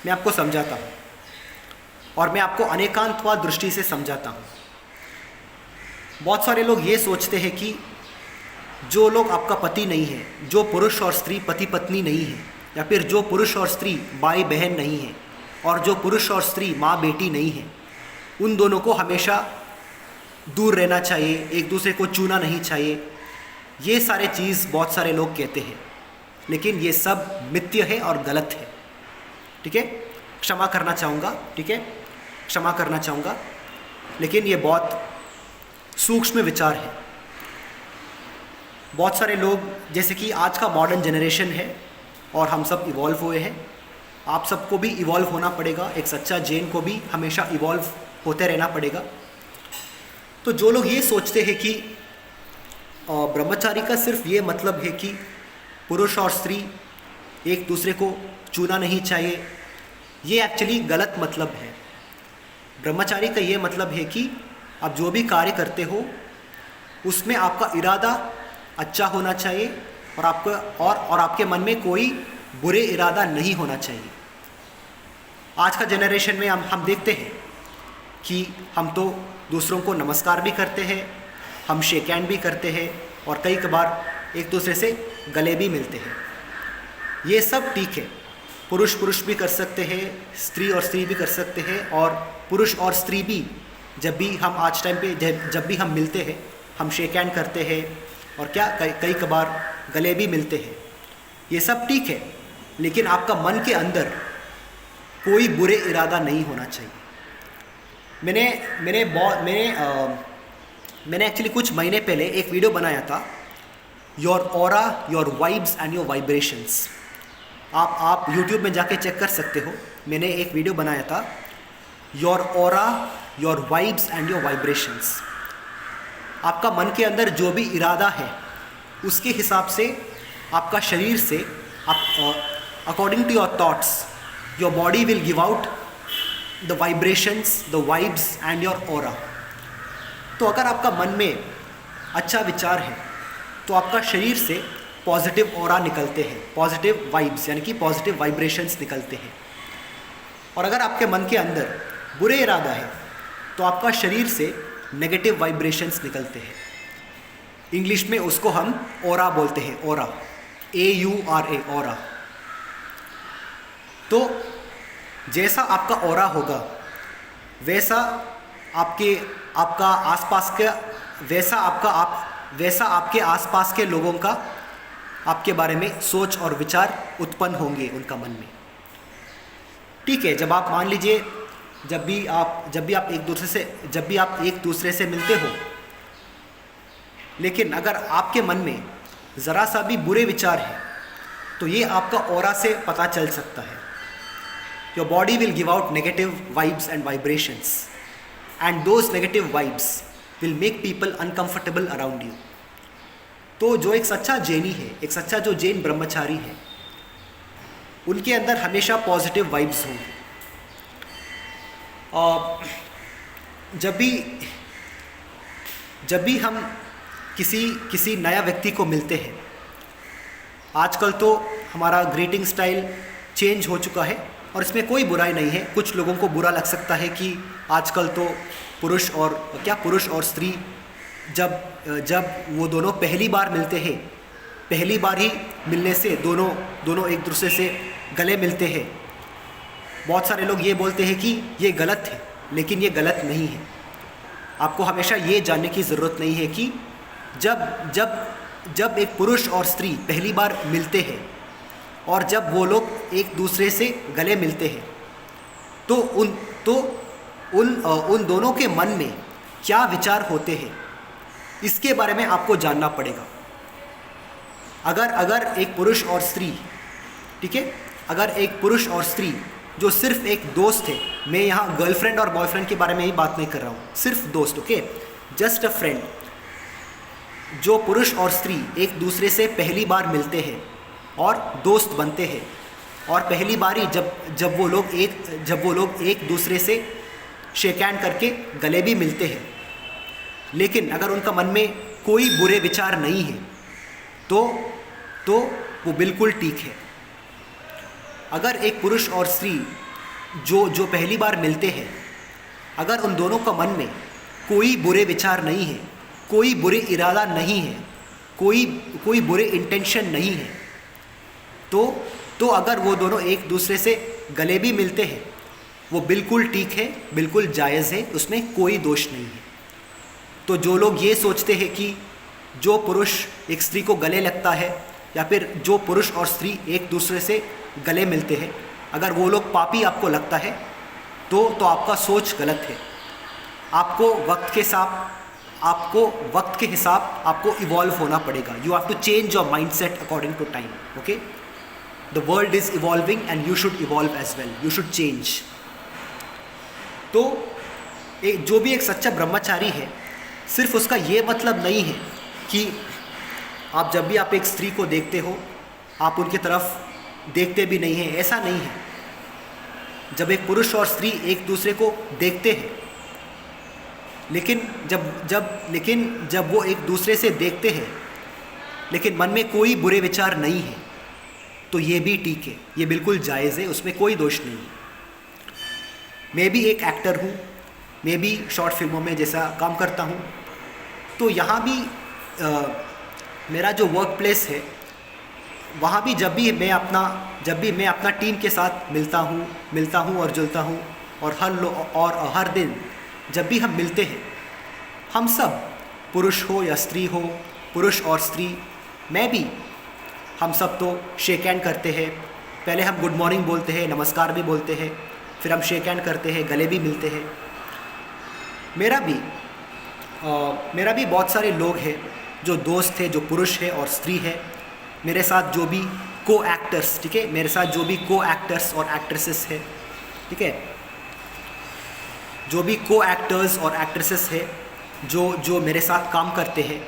मैं आपको समझाता हूँ, और मैं आपको अनेकांतवाद दृष्टि से समझाता हूँ। बहुत सारे लोग ये सोचते हैं कि जो लोग आपका पति नहीं है, जो पुरुष और स्त्री पति पत्नी नहीं है, या फिर जो पुरुष और स्त्री भाई बहन नहीं है, और जो पुरुष और स्त्री माँ बेटी नहीं है, उन दोनों को हमेशा दूर रहना चाहिए, एक दूसरे को छूना नहीं चाहिए। ये सारे चीज़ बहुत सारे लोग कहते हैं, लेकिन ये सब मिथ्य है और गलत है। ठीक है, क्षमा करना चाहूँगा, ठीक है, क्षमा करना चाहूँगा, लेकिन ये बहुत सूक्ष्म विचार है। बहुत सारे लोग, जैसे कि आज का मॉडर्न जनरेशन है और हम सब इवॉल्व हुए हैं, आप सबको भी इवॉल्व होना पड़ेगा, एक सच्चा जैन को भी हमेशा इवॉल्व होते रहना पड़ेगा। तो जो लोग ये सोचते हैं कि ब्रह्मचारी का सिर्फ ये मतलब है कि पुरुष और स्त्री एक दूसरे को छूना नहीं चाहिए, ये एक्चुअली गलत मतलब है। ब्रह्मचारी का ये मतलब है कि आप जो भी कार्य करते हो उसमें आपका इरादा अच्छा होना चाहिए, और आपके मन में कोई बुरे इरादा नहीं होना चाहिए। आज का जनरेशन में हम देखते हैं कि हम तो दूसरों को नमस्कार भी करते हैं, हम शेक हैंड भी करते हैं, और कई बार एक दूसरे से गले भी मिलते हैं। ये सब ठीक है, पुरुष पुरुष भी कर सकते हैं, स्त्री और स्त्री भी कर सकते हैं, और पुरुष और स्त्री भी जब भी हम आज टाइम पे जब भी हम मिलते हैं, हम शेक हैंड करते हैं, और कई बार गले भी मिलते हैं। ये सब ठीक है, लेकिन आपका मन के अंदर कोई बुरे इरादा नहीं होना चाहिए। मैंने एक्चुअली कुछ महीने पहले एक वीडियो बनाया था, your aura, your vibes and your vibrations. आप यूट्यूब में जाके चेक कर सकते हो। मैंने एक वीडियो बनाया था, your aura, your vibes and your vibrations. आपका मन के अंदर जो भी इरादा है, उसके हिसाब से आपका शरीर से, according to your thoughts, your body will give out the vibrations, the vibes and your aura. तो अगर आपका मन में अच्छा विचार है तो आपका शरीर से पॉजिटिव ऑरा निकलते हैं, पॉजिटिव वाइब्स यानी कि पॉजिटिव वाइब्रेशंस निकलते हैं। और अगर आपके मन के अंदर बुरे इरादा है तो आपका शरीर से नेगेटिव वाइब्रेशंस निकलते हैं। इंग्लिश में उसको हम ऑरा बोलते हैं, ऑरा, AURA, ऑरा। तो जैसा आपका ऑरा होगा वैसा वैसा आपके आसपास के लोगों का आपके बारे में सोच और विचार उत्पन्न होंगे उनका मन में। ठीक है, जब आप मान लीजिए जब भी आप एक दूसरे से मिलते हो, लेकिन अगर आपके मन में ज़रा सा भी बुरे विचार है तो ये आपका ऑरा से पता चल सकता है। Your body will give out negative vibes and vibrations, and those negative vibes will make people uncomfortable around you. तो जो एक सच्चा जैनी है, एक सच्चा जो जैन ब्रह्मचारी है, उनके अंदर हमेशा पॉजिटिव वाइब्स होंगे। और जब भी हम किसी नया व्यक्ति को मिलते हैं, आजकल तो हमारा ग्रीटिंग स्टाइल चेंज हो चुका है और इसमें कोई बुराई नहीं है। कुछ लोगों को बुरा लग सकता है कि आजकल तो पुरुष और स्त्री जब वो दोनों पहली बार मिलते हैं, पहली बार ही मिलने से दोनों एक दूसरे से गले मिलते हैं। बहुत सारे लोग ये बोलते हैं कि ये गलत है, लेकिन ये गलत नहीं है। आपको हमेशा ये जानने की ज़रूरत नहीं है कि जब जब एक पुरुष और स्त्री पहली बार मिलते हैं और जब वो लोग एक दूसरे से गले मिलते हैं तो उन दोनों के मन में क्या विचार होते हैं, इसके बारे में आपको जानना पड़ेगा। अगर एक पुरुष और स्त्री, ठीक है, अगर एक पुरुष और स्त्री जो सिर्फ एक दोस्त है, मैं यहाँ गर्लफ्रेंड और बॉयफ्रेंड के बारे में ही बात नहीं कर रहा हूँ, सिर्फ दोस्त, ओके, जस्ट अ फ्रेंड, जो पुरुष और स्त्री एक दूसरे से पहली बार मिलते हैं और दोस्त बनते हैं और पहली बारी जब वो लोग एक दूसरे से शेक हैंड करके गले भी मिलते हैं, लेकिन अगर उनका मन में कोई बुरे विचार नहीं है तो वो बिल्कुल ठीक है। अगर एक पुरुष और स्त्री जो पहली बार मिलते हैं, अगर उन दोनों का मन में कोई बुरे विचार नहीं है, कोई बुरे इरादा नहीं है, कोई बुरे इंटेंशन नहीं है, तो अगर वो दोनों एक दूसरे से गले भी मिलते हैं, वो बिल्कुल ठीक है, बिल्कुल जायज़ है, उसमें कोई दोष नहीं है। तो जो लोग ये सोचते हैं कि जो पुरुष एक स्त्री को गले लगता है या फिर जो पुरुष और स्त्री एक दूसरे से गले मिलते हैं, अगर वो लोग पापी आपको लगता है तो आपका सोच गलत है। आपको वक्त के हिसाब आपको इवॉल्व होना पड़ेगा। You have to change your mindset according to time, okay. The world is evolving and you should evolve as well, you should change. तो जो भी एक सच्चा ब्रह्मचारी है, सिर्फ उसका ये मतलब नहीं है कि जब भी आप एक स्त्री को देखते हो आप उनकी तरफ देखते भी नहीं हैं, ऐसा नहीं है। जब एक पुरुष और स्त्री एक दूसरे को देखते हैं, लेकिन जब वो एक दूसरे से देखते हैं लेकिन मन में कोई बुरे विचार नहीं है, तो ये भी ठीक है, ये बिल्कुल जायज़ है, उसमें कोई दोष नहीं है। मैं भी एक एक्टर हूँ, मैं भी शॉर्ट फिल्मों में जैसा काम करता हूँ, तो यहाँ भी मेरा जो वर्क प्लेस है, वहाँ भी जब भी मैं अपना टीम के साथ मिलता हूँ और जुलता हूँ, और हर दिन जब भी हम मिलते हैं, हम सब पुरुष हो या स्त्री हो, पुरुष और स्त्री, मैं भी, हम सब तो शेक हैंड करते हैं। पहले हम गुड मॉर्निंग बोलते हैं, नमस्कार भी बोलते हैं, फिर हम शेक हैंड करते हैं, गले भी मिलते हैं। मेरा भी बहुत सारे लोग हैं जो दोस्त है, जो पुरुष है और स्त्री है, मेरे साथ जो भी को एक्टर्स, ठीक है, मेरे साथ जो भी को एक्टर्स और एक्ट्रेसेस है, ठीक है, जो भी को एक्टर्स और एक्ट्रेसेस है जो मेरे साथ काम करते हैं,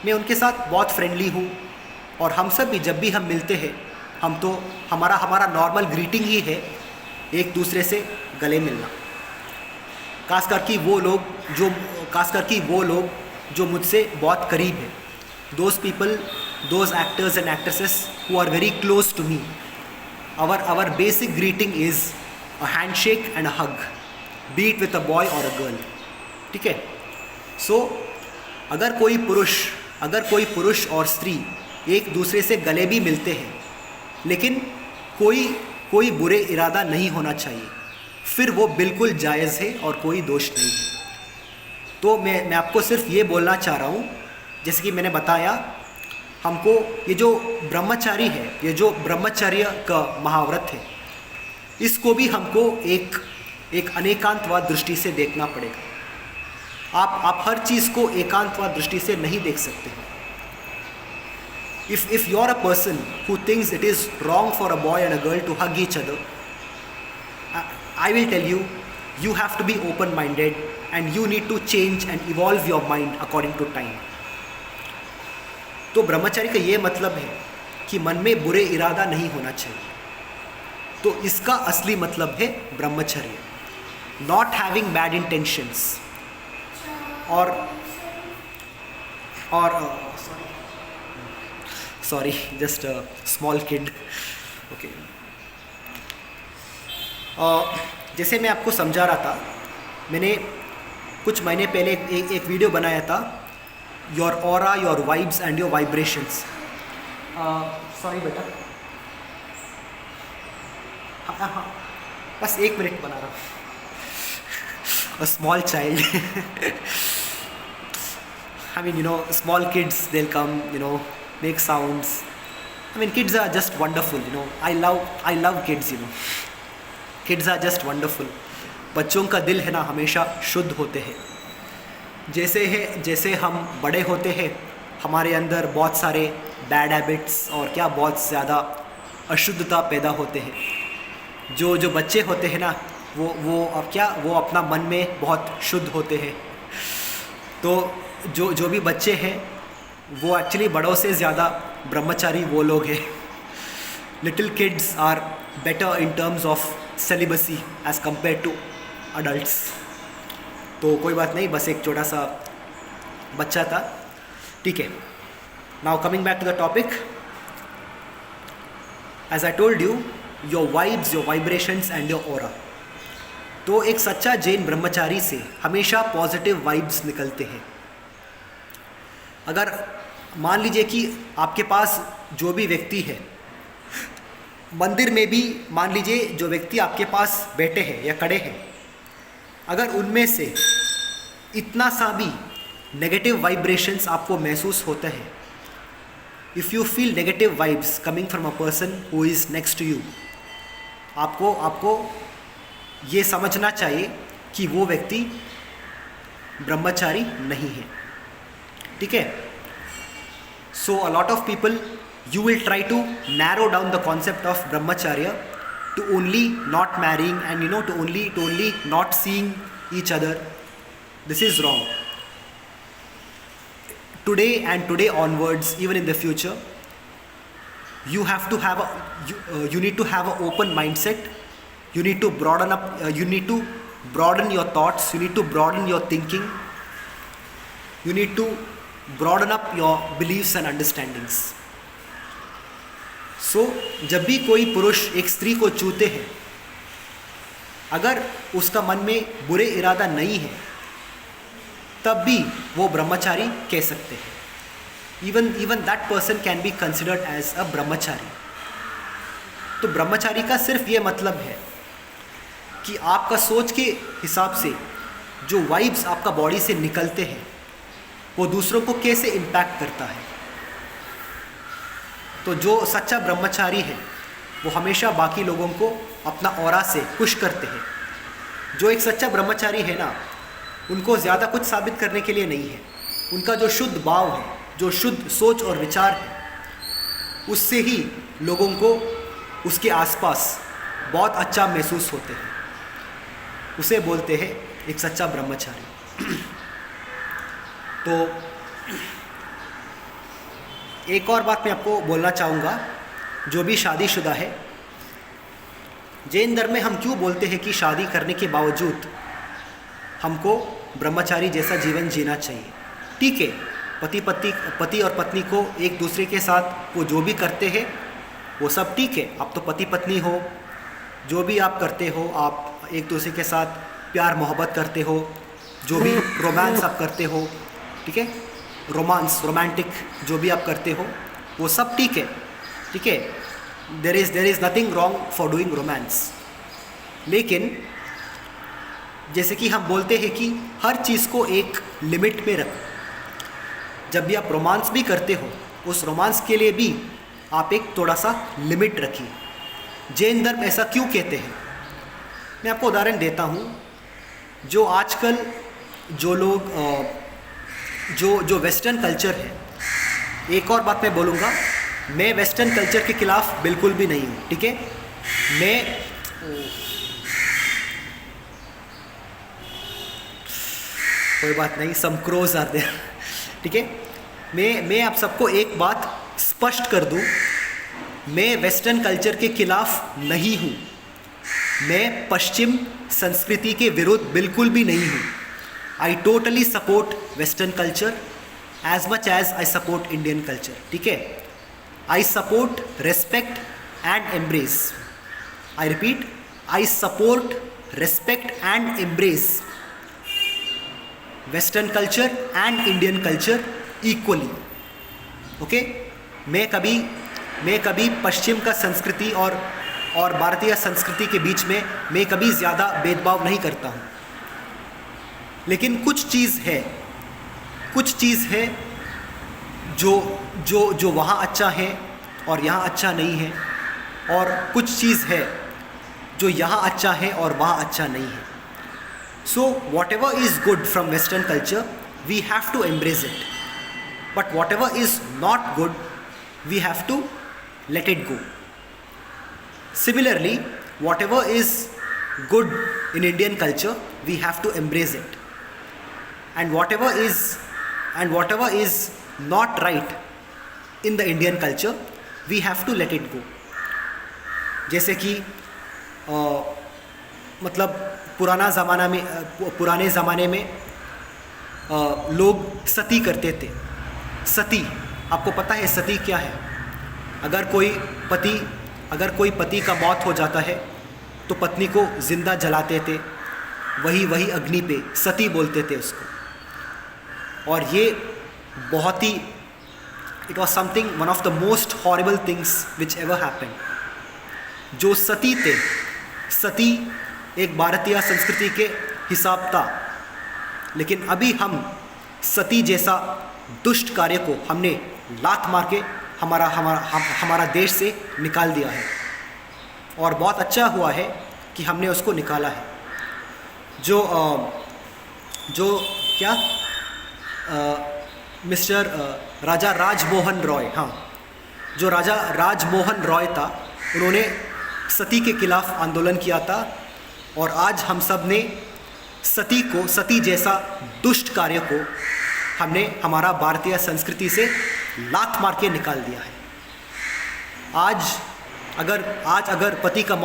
मैं उनके साथ बहुत फ्रेंडली हूँ। और हम सब भी जब भी हम मिलते हैं, हम तो हमारा नॉर्मल ग्रीटिंग ही है एक दूसरे से गले मिलना। खास करके वो लोग जो मुझसे बहुत करीब है, those actors and actresses who are very close to me, our basic greeting is a handshake and a hug, be it with a boy or a girl, ठीक है। सो अगर कोई पुरुष और स्त्री एक दूसरे से गले भी मिलते हैं, लेकिन कोई बुरे इरादा नहीं होना चाहिए, फिर वो बिल्कुल जायज़ है और कोई दोष नहीं है। तो मैं आपको सिर्फ ये बोलना चाह रहा हूँ, जैसे कि मैंने बताया, हमको ये जो ब्रह्मचारी है, ये जो ब्रह्मचर्य का महाव्रत है, इसको भी हमको एक अनेकांतवाद दृष्टि से देखना पड़ेगा। आप हर चीज़ को एकांतवाद दृष्टि से नहीं देख सकते हैं। If you are a person who thinks it is wrong for a boy and a girl to hug each other, I will tell you, you have to be open-minded and you need to change and evolve your mind according to time. तो ब्रह्मचर्य का ये मतलब है कि मन में बुरे इरादा नहीं होना चाहिए। तो इसका असली मतलब है ब्रह्मचर्य, not having bad intentions और sorry, just a small kid, okay. जैसे मैं आपको समझा रहा था, मैंने कुछ महीने पहले एक वीडियो बनाया था, your aura, your vibes and your vibrations. Sorry बेटा, हाँ, बस 1 मिनट बना रहा हूँ। A small child. I mean, small kids, they'll come, make sounds. I mean, kids are just wonderful, I love kids, Kids are just wonderful. बच्चों का दिल है ना हमेशा शुद्ध होते हैं. जैसे हम बड़े होते हैं, हमारे अंदर बहुत सारे बैड हैबिट्स और क्या बहुत ज़्यादा अशुद्धता पैदा होते हैं. जो बच्चे होते हैं ना, वो अपना मन में बहुत शुद्ध होते हैं. तो जो भी बच्चे हैं वो एक्चुअली बड़ों से ज़्यादा ब्रह्मचारी वो लोग हैं. Little kids are better in terms of celibacy as compare to adults. तो कोई बात नहीं, बस एक छोटा सा बच्चा था. ठीक है, now coming back to the topic. As I told you, your vibes, your vibrations and your aura. तो एक सच्चा जैन ब्रह्मचारी से हमेशा पॉजिटिव वाइब्स निकलते हैं. अगर मान लीजिए कि आपके पास जो भी व्यक्ति है, मंदिर में भी मान लीजिए जो व्यक्ति आपके पास बैठे हैं या खड़े हैं, अगर उनमें से इतना सा भी नेगेटिव वाइब्रेशंस आपको महसूस होते हैं, if you feel negative vibes coming from a person who is next to you, आपको ये समझना चाहिए कि वो व्यक्ति ब्रह्मचारी नहीं है. ठीक है. So a lot of people, you will try to narrow down the concept of brahmacharya to only not marrying and to only not seeing each other. This is wrong. Today onwards, even in the future, you have to have you need to have an open mindset. You need to broaden up, you need to broaden your thoughts, you need to broaden your thinking, you need to broaden up your beliefs and understandings. सो जब भी कोई पुरुष एक स्त्री को छूते हैं, अगर उसका मन में बुरे इरादा नहीं है, तब भी वो ब्रह्मचारी कह सकते हैं. Even that person can be considered as a brahmachari. तो ब्रह्मचारी का सिर्फ ये मतलब है कि आपका सोच के हिसाब से जो वाइब्स आपका बॉडी से निकलते हैं वो दूसरों को कैसे इम्पैक्ट करता है. तो जो सच्चा ब्रह्मचारी है वो हमेशा बाकी लोगों को अपना ऑरा से खुश करते हैं. जो एक सच्चा ब्रह्मचारी है ना, उनको ज़्यादा कुछ साबित करने के लिए नहीं है. उनका जो शुद्ध भाव है, जो शुद्ध सोच और विचार है, उससे ही लोगों को उसके आसपास बहुत अच्छा महसूस होते हैं. उसे बोलते हैं एक सच्चा ब्रह्मचारी. तो एक और बात मैं आपको बोलना चाहूँगा. जो भी शादीशुदा है, जैन धर्म में हम क्यों बोलते हैं कि शादी करने के बावजूद हमको ब्रह्मचारी जैसा जीवन जीना चाहिए. ठीक है, पति और पत्नी को एक दूसरे के साथ वो जो भी करते हैं वो सब ठीक है. आप तो पति पत्नी हो, जो भी आप करते हो, आप एक दूसरे के साथ प्यार मोहब्बत करते हो, जो भी रोमांस आप करते हो, ठीक है, रोमांटिक जो भी आप करते हो वो सब ठीक है. ठीक है, there is nothing wrong for doing romance. लेकिन जैसे कि हम बोलते हैं कि हर चीज़ को एक लिमिट में रखो. जब भी आप रोमांस भी करते हो, उस रोमांस के लिए भी आप एक थोड़ा सा लिमिट रखिए. जैन धर्म ऐसा क्यों कहते हैं, मैं आपको उदाहरण देता हूँ. जो आजकल जो लोग जो वेस्टर्न कल्चर है, एक और बात मैं बोलूँगा, मैं वेस्टर्न कल्चर के खिलाफ बिल्कुल भी नहीं हूँ. ठीक है, मैं कोई बात नहीं, सम क्रोज आर देयर. ठीक है, मैं आप सबको एक बात स्पष्ट कर दूँ, मैं वेस्टर्न कल्चर के खिलाफ नहीं हूँ. मैं पश्चिम संस्कृति के विरुद्ध बिल्कुल भी नहीं हूँ. I totally support Western culture as much as I support Indian culture. ठीक है, I support respect and embrace. I repeat, I support respect and embrace Western culture and Indian culture equally. Okay? मैं कभी पश्चिम का संस्कृति और भारतीय संस्कृति के बीच में मैं कभी ज़्यादा भेदभाव नहीं करता हूँ. लेकिन कुछ चीज़ है कुछ चीज़ है जो जो जो वहाँ अच्छा है और यहाँ अच्छा नहीं है, और कुछ चीज़ है जो यहाँ अच्छा है और वहाँ अच्छा नहीं है. So whatever is good from Western culture, we have to embrace it. But whatever is not good, we have to let it go. Similarly, whatever is good in Indian culture, we have to embrace it. And whatever is not right in the Indian culture, we have to let it go. जैसे कि मतलब पुराने ज़माने में लोग सती करते थे. सती, आपको पता है सती क्या है? अगर कोई पति का मौत हो जाता है तो पत्नी को ज़िंदा जलाते थे, वही अग्नि पे सती बोलते थे उसको. और ये बहुत ही, it was something, one of the most horrible things which ever happened. जो सती थे, सती एक भारतीय संस्कृति के हिसाब था, लेकिन अभी हम सती जैसा दुष्ट कार्य को हमने लात मार के हमारा देश से निकाल दिया है. और बहुत अच्छा हुआ है कि हमने उसको निकाला है. जो क्या मिस्टर राजा राजमोहन रॉय, हाँ, जो राजा राजमोहन रॉय था, उन्होंने सती के खिलाफ आंदोलन किया था. और आज हम सब ने सती जैसा दुष्ट कार्य को हमने हमारा भारतीय संस्कृति से लात मार के निकाल दिया है. आज अगर पति का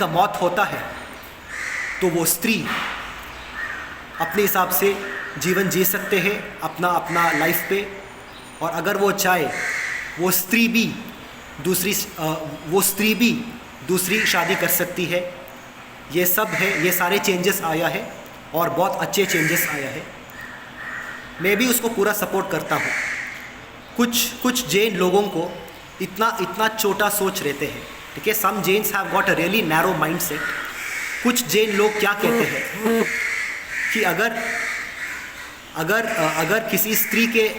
मौत होता है तो वो स्त्री अपने हिसाब से जीवन जी सकते हैं अपना लाइफ पे. और अगर वो चाहे, वो स्त्री भी दूसरी शादी कर सकती है. ये सब है, ये सारे चेंजेस आया है और बहुत अच्छे चेंजेस आया है. मैं भी उसको पूरा सपोर्ट करता हूँ. कुछ जैन लोगों को इतना छोटा सोच रहते हैं. ठीक है, some Jains have got a really narrow mind set. कुछ जैन लोग क्या कहते हैं कि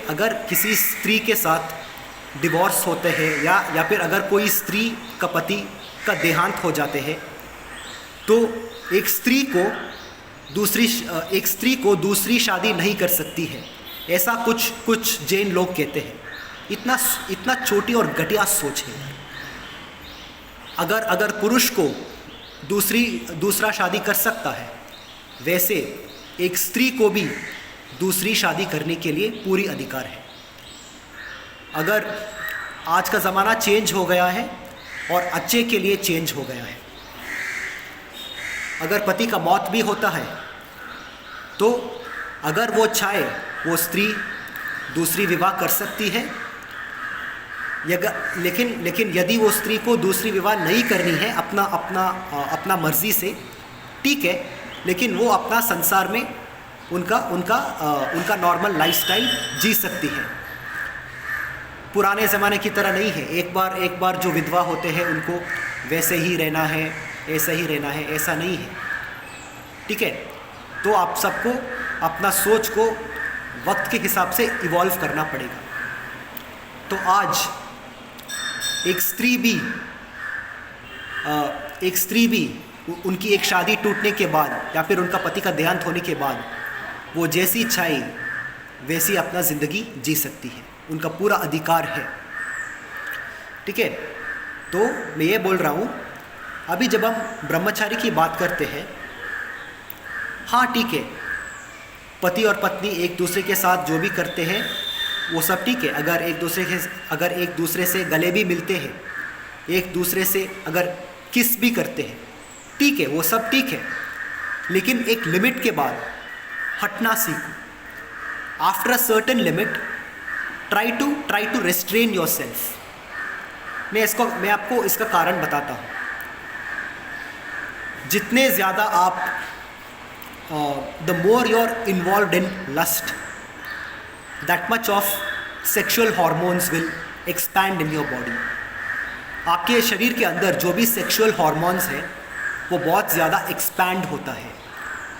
अगर किसी स्त्री के साथ डिवोर्स होते हैं या फिर अगर कोई स्त्री का पति का देहांत हो जाते हैं, तो एक स्त्री को दूसरी शादी नहीं कर सकती है. ऐसा कुछ जैन लोग कहते हैं. इतना छोटी और घटिया सोच है. अगर पुरुष को दूसरा शादी कर सकता है, वैसे एक स्त्री को भी दूसरी शादी करने के लिए पूरी अधिकार है. अगर आज का ज़माना चेंज हो गया है और अच्छे के लिए चेंज हो गया है. अगर पति का मौत भी होता है तो अगर वो चाहे, वो स्त्री दूसरी विवाह कर सकती है. लेकिन यदि वो स्त्री को दूसरी विवाह नहीं करनी है अपना मर्जी से, ठीक है, लेकिन वो अपना संसार में उनका नॉर्मल लाइफस्टाइल जी सकती है. पुराने ज़माने की तरह नहीं है. एक बार जो विधवा होते हैं उनको वैसे ही रहना है, ऐसा ही रहना है, ऐसा नहीं है. ठीक है, तो आप सबको अपना सोच को वक्त के हिसाब से इवॉल्व करना पड़ेगा. तो आज एक स्त्री भी उनकी एक शादी टूटने के बाद या फिर उनका पति का देहांत होने के बाद वो जैसी चाहे वैसी अपना ज़िंदगी जी सकती है. उनका पूरा अधिकार है. ठीक है, तो मैं ये बोल रहा हूँ, अभी जब हम ब्रह्मचारी की बात करते हैं, हाँ ठीक है, पति और पत्नी एक दूसरे के साथ जो भी करते हैं वो सब ठीक है. अगर एक दूसरे से गले भी मिलते हैं, एक दूसरे से अगर किस भी करते हैं, ठीक है, वो सब ठीक है. लेकिन एक लिमिट के बाद हटना सीखो. After a certain limit try to restrain yourself. मैं आपको इसका कारण बताता हूँ. जितने ज़्यादा आप the more you are involved in lust, that much of sexual hormones will expand in your body. आपके शरीर के अंदर जो भी सेक्सुअल हार्मोन्स है वो बहुत ज़्यादा एक्सपैंड होता है.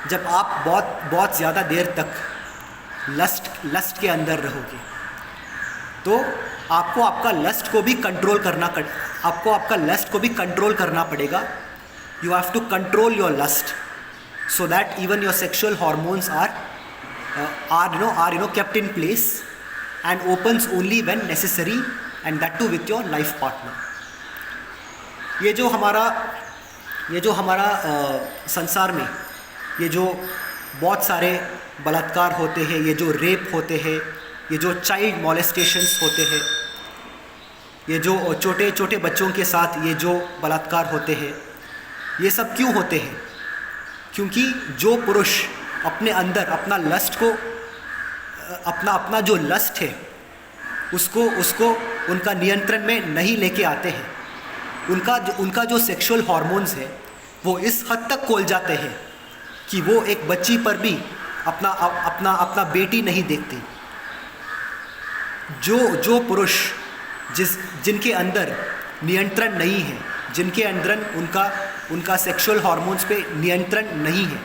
जब आप बहुत ज़्यादा देर तक लस्ट के अंदर रहोगे तो आपको आपका लस्ट को भी कंट्रोल करना पड़ेगा। You have to control your lust so that even your sexual hormones are kept in place and opens only when necessary, and that too with your life partner. ये जो हमारा संसार में ये जो बहुत सारे बलात्कार होते हैं, ये जो रेप होते हैं, ये जो चाइल्ड मॉलेस्टेशंस होते हैं, ये जो छोटे छोटे बच्चों के साथ ये जो बलात्कार होते हैं, ये सब क्यों होते हैं? क्योंकि जो पुरुष अपने अंदर अपना लस्ट को अपना जो लस्ट है उसको उनका नियंत्रण में नहीं लेके आते हैं, उनका जो सेक्सुअल हार्मोन्स है वो इस हद तक खोल जाते हैं कि वो एक बच्ची पर भी अपना बेटी नहीं देखती। जो पुरुष जिनके अंदर नियंत्रण नहीं है, जिनके अंदर उनका सेक्सुअल हार्मोन्स पे नियंत्रण नहीं है,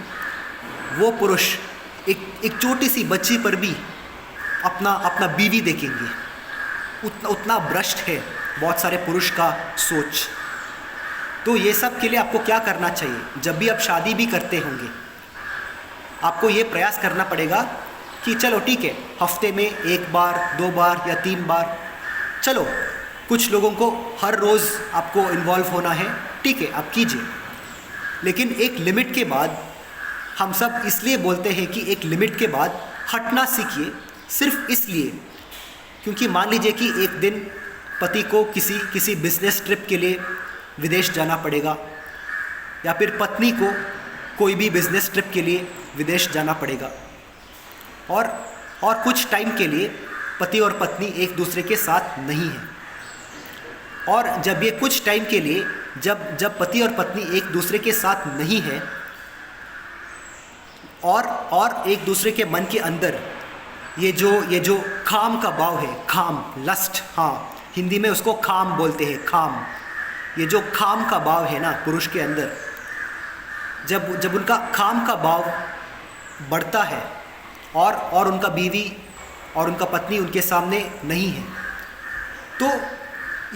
वो पुरुष एक छोटी सी बच्ची पर भी अपना बीवी देखेंगे। उतना भ्रष्ट है बहुत सारे पुरुष का सोच। तो ये सब के लिए आपको क्या करना चाहिए? जब भी आप शादी भी करते होंगे आपको ये प्रयास करना पड़ेगा कि चलो ठीक है, हफ्ते में 1 बार 2 बार या 3 बार, चलो कुछ लोगों को हर रोज़ आपको इन्वॉल्व होना है, ठीक है आप कीजिए, लेकिन एक लिमिट के बाद हम सब इसलिए बोलते हैं कि एक लिमिट के बाद हटना सीखिए, सिर्फ इसलिए क्योंकि मान लीजिए कि एक दिन पति को किसी बिजनेस ट्रिप के लिए विदेश जाना पड़ेगा, या फिर पत्नी को कोई भी बिजनेस ट्रिप के लिए विदेश जाना पड़ेगा, और कुछ टाइम के लिए पति और पत्नी एक दूसरे के साथ नहीं है। और जब ये कुछ टाइम के लिए जब पति और पत्नी एक दूसरे के साथ नहीं है और एक दूसरे के मन के अंदर ये जो काम का भाव है, काम लस्ट, हाँ हिंदी में उसको काम बोलते हैं, काम, ये जो काम का भाव है ना पुरुष के अंदर, जब उनका काम का भाव बढ़ता है और उनका बीवी और उनका पत्नी उनके सामने नहीं है, तो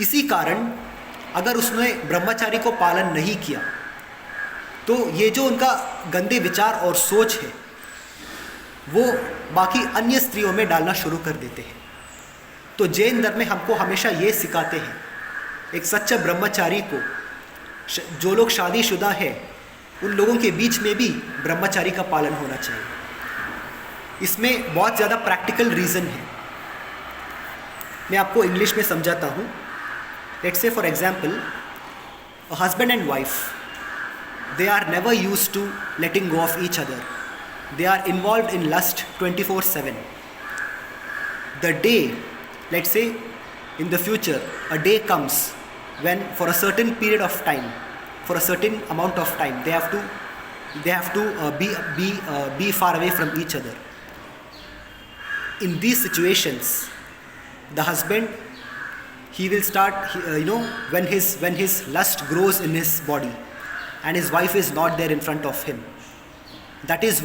इसी कारण अगर उसने ब्रह्मचारी को पालन नहीं किया तो ये जो उनका गंदे विचार और सोच है वो बाकी अन्य स्त्रियों में डालना शुरू कर देते हैं। तो जैन धर्म में हमको हमेशा ये सिखाते हैं, एक सच्चा ब्रह्मचारी को, जो लोग शादीशुदा है उन लोगों के बीच में भी ब्रह्मचारी का पालन होना चाहिए। इसमें बहुत ज़्यादा प्रैक्टिकल रीज़न है, मैं आपको इंग्लिश में समझाता हूँ। Let's say for example, a husband and wife, they are never used to letting go of each other. They are involved in lust 24/7. The day, let's say in the future, a day comes when for a certain period of time, for a certain amount of time, they have to be far away from each other. In these situations, the husband, he will start, when his lust grows in his body and his wife is not there in front of him, that is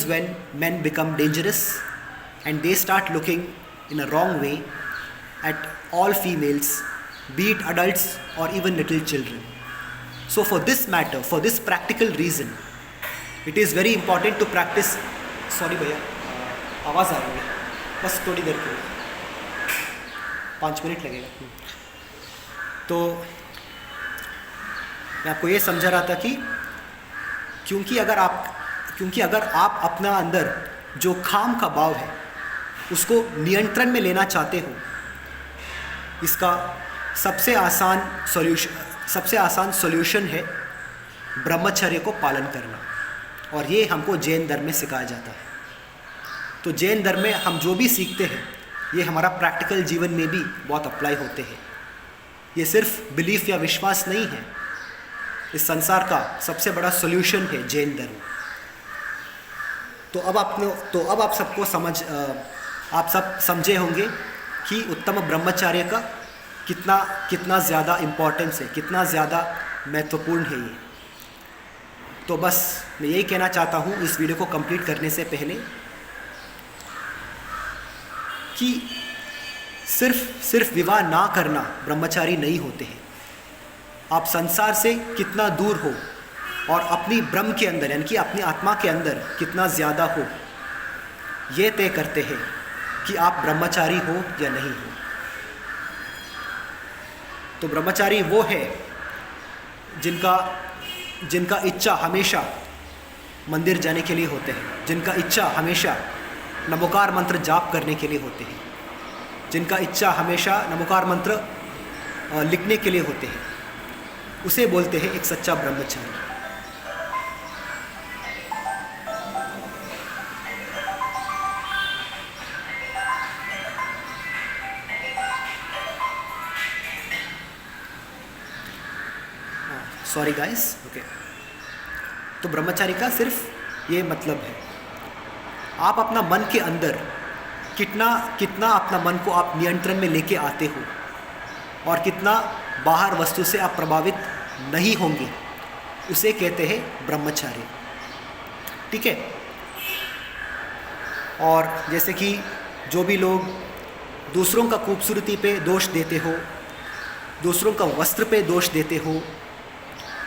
when men become dangerous and they start looking in a wrong way at all females, be it adults or even little children. So for this matter, for this practical reason, it is very important to practice. Sorry भैया, आवाज़ आ रही है, बस थोड़ी देर के लिए, 5 minute लगेगा। तो मैं आपको ये समझा रहा था कि क्योंकि अगर आप अपना अंदर जो काम का भाव है उसको नियंत्रण में लेना चाहते हो, इसका सबसे आसान सॉल्यूशन है ब्रह्मचर्य को पालन करना, और ये हमको जैन धर्म में सिखाया जाता है। तो जैन धर्म में हम जो भी सीखते हैं ये हमारा प्रैक्टिकल जीवन में भी बहुत अप्लाई होते हैं। ये सिर्फ बिलीफ या विश्वास नहीं है, इस संसार का सबसे बड़ा सॉल्यूशन है जैन धर्म। तो अब आप सब समझे होंगे कि उत्तम ब्रह्मचार्य का कितना ज़्यादा इम्पोर्टेंस है, कितना ज़्यादा महत्वपूर्ण है ये। तो बस मैं यही कहना चाहता हूँ इस वीडियो को कंप्लीट करने से पहले कि सिर्फ विवाह ना करना ब्रह्मचारी नहीं होते हैं। आप संसार से कितना दूर हो और अपनी ब्रह्म के अंदर यानी कि अपनी आत्मा के अंदर कितना ज़्यादा हो, ये तय करते हैं कि आप ब्रह्मचारी हो या नहीं हो। तो ब्रह्मचारी वो है जिनका इच्छा हमेशा मंदिर जाने के लिए होते हैं, जिनका इच्छा हमेशा नमोकार मंत्र जाप करने के लिए होते हैं, जिनका इच्छा हमेशा नमोकार मंत्र लिखने के लिए होते हैं, उसे बोलते हैं एक सच्चा ब्रह्मचारी। Sorry guys, okay. तो ब्रह्मचारी का सिर्फ ये मतलब है, आप अपना मन के अंदर कितना अपना मन को आप नियंत्रण में लेके आते हो और कितना बाहर वस्तु से आप प्रभावित नहीं होंगे, उसे कहते हैं ब्रह्मचारी। ठीक है। और जैसे कि जो भी लोग दूसरों का खूबसूरती पे दोष देते हो, दूसरों का वस्त्र पे दोष देते हो,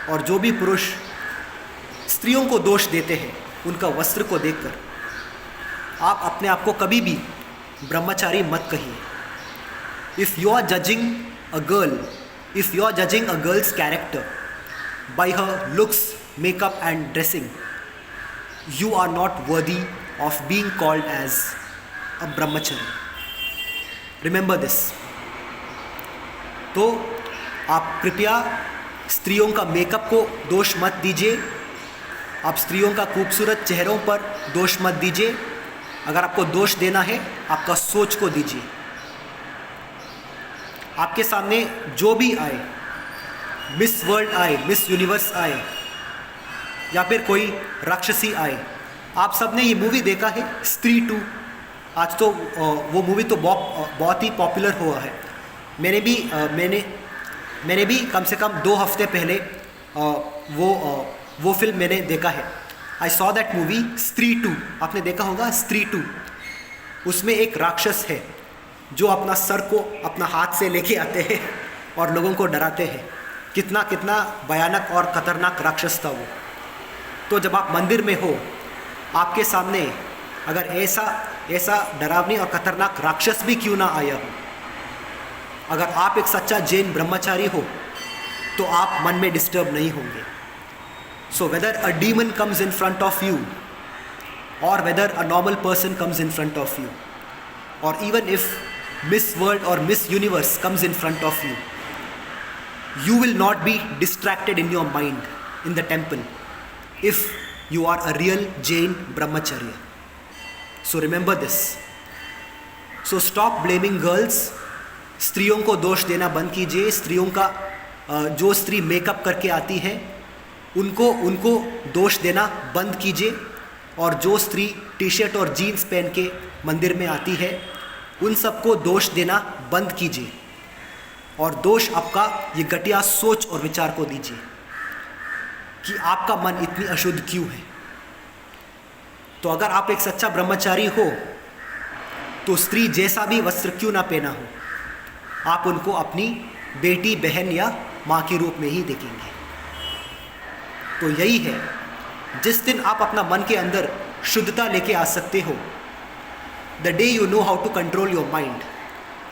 और जो भी पुरुष स्त्रियों को दोष देते हैं उनका वस्त्र को देखकर, आप अपने आप को कभी भी ब्रह्मचारी मत कहिए। If you are judging a girl, if you are judging a girl's character by her looks, makeup and dressing, you are not worthy of being called as a brahmachari. Remember this. तो आप कृपया स्त्रियों का मेकअप को दोष मत दीजिए, आप स्त्रियों का खूबसूरत चेहरों पर दोष मत दीजिए। अगर आपको दोष देना है, आपका सोच को दीजिए। आपके सामने जो भी आए, मिस वर्ल्ड आए, मिस यूनिवर्स आए, या फिर कोई राक्षसी आए, आप सबने ये मूवी देखा है स्त्री 2। आज तो वो मूवी तो बहुत ही पॉपुलर हुआ है। मैंने भी कम से कम 2 हफ्ते पहले वो फिल्म मैंने देखा है। आई सॉ दैट मूवी स्त्री 2। आपने देखा होगा स्त्री 2। उसमें एक राक्षस है जो अपना सर को अपना हाथ से लेके आते हैं और लोगों को डराते हैं। कितना भयानक और ख़तरनाक राक्षस था वो। तो जब आप मंदिर में हो, आपके सामने अगर ऐसा डरावनी और ख़तरनाक राक्षस भी क्यों ना आया हो, अगर आप एक सच्चा जैन ब्रह्मचारी हो, तो आप मन में डिस्टर्ब नहीं होंगे। So whether a demon comes in front of you or whether a normal person comes in front of you, or even if Miss World or Miss Universe comes in front of you, you will not be distracted in your mind in the temple if you are a real Jain brahmacharya. So remember this. So stop blaming girls. स्त्रियों को दोष देना बंद कीजिए। स्त्रियों का जो स्त्री मेकअप करके आती है उनको दोष देना बंद कीजिए, और जो स्त्री टी शर्ट और जीन्स पहन के मंदिर में आती है उन सबको दोष देना बंद कीजिए, और दोष आपका ये घटिया सोच और विचार को दीजिए कि आपका मन इतनी अशुद्ध क्यों है। तो अगर आप एक सच्चा ब्रह्मचारी हो, तो स्त्री जैसा भी वस्त्र क्यों ना पहना हो, आप उनको अपनी बेटी, बहन या माँ के रूप में ही देखेंगे। तो यही है, जिस दिन आप अपना मन के अंदर शुद्धता लेके आ सकते हो, the day you know how to control your mind,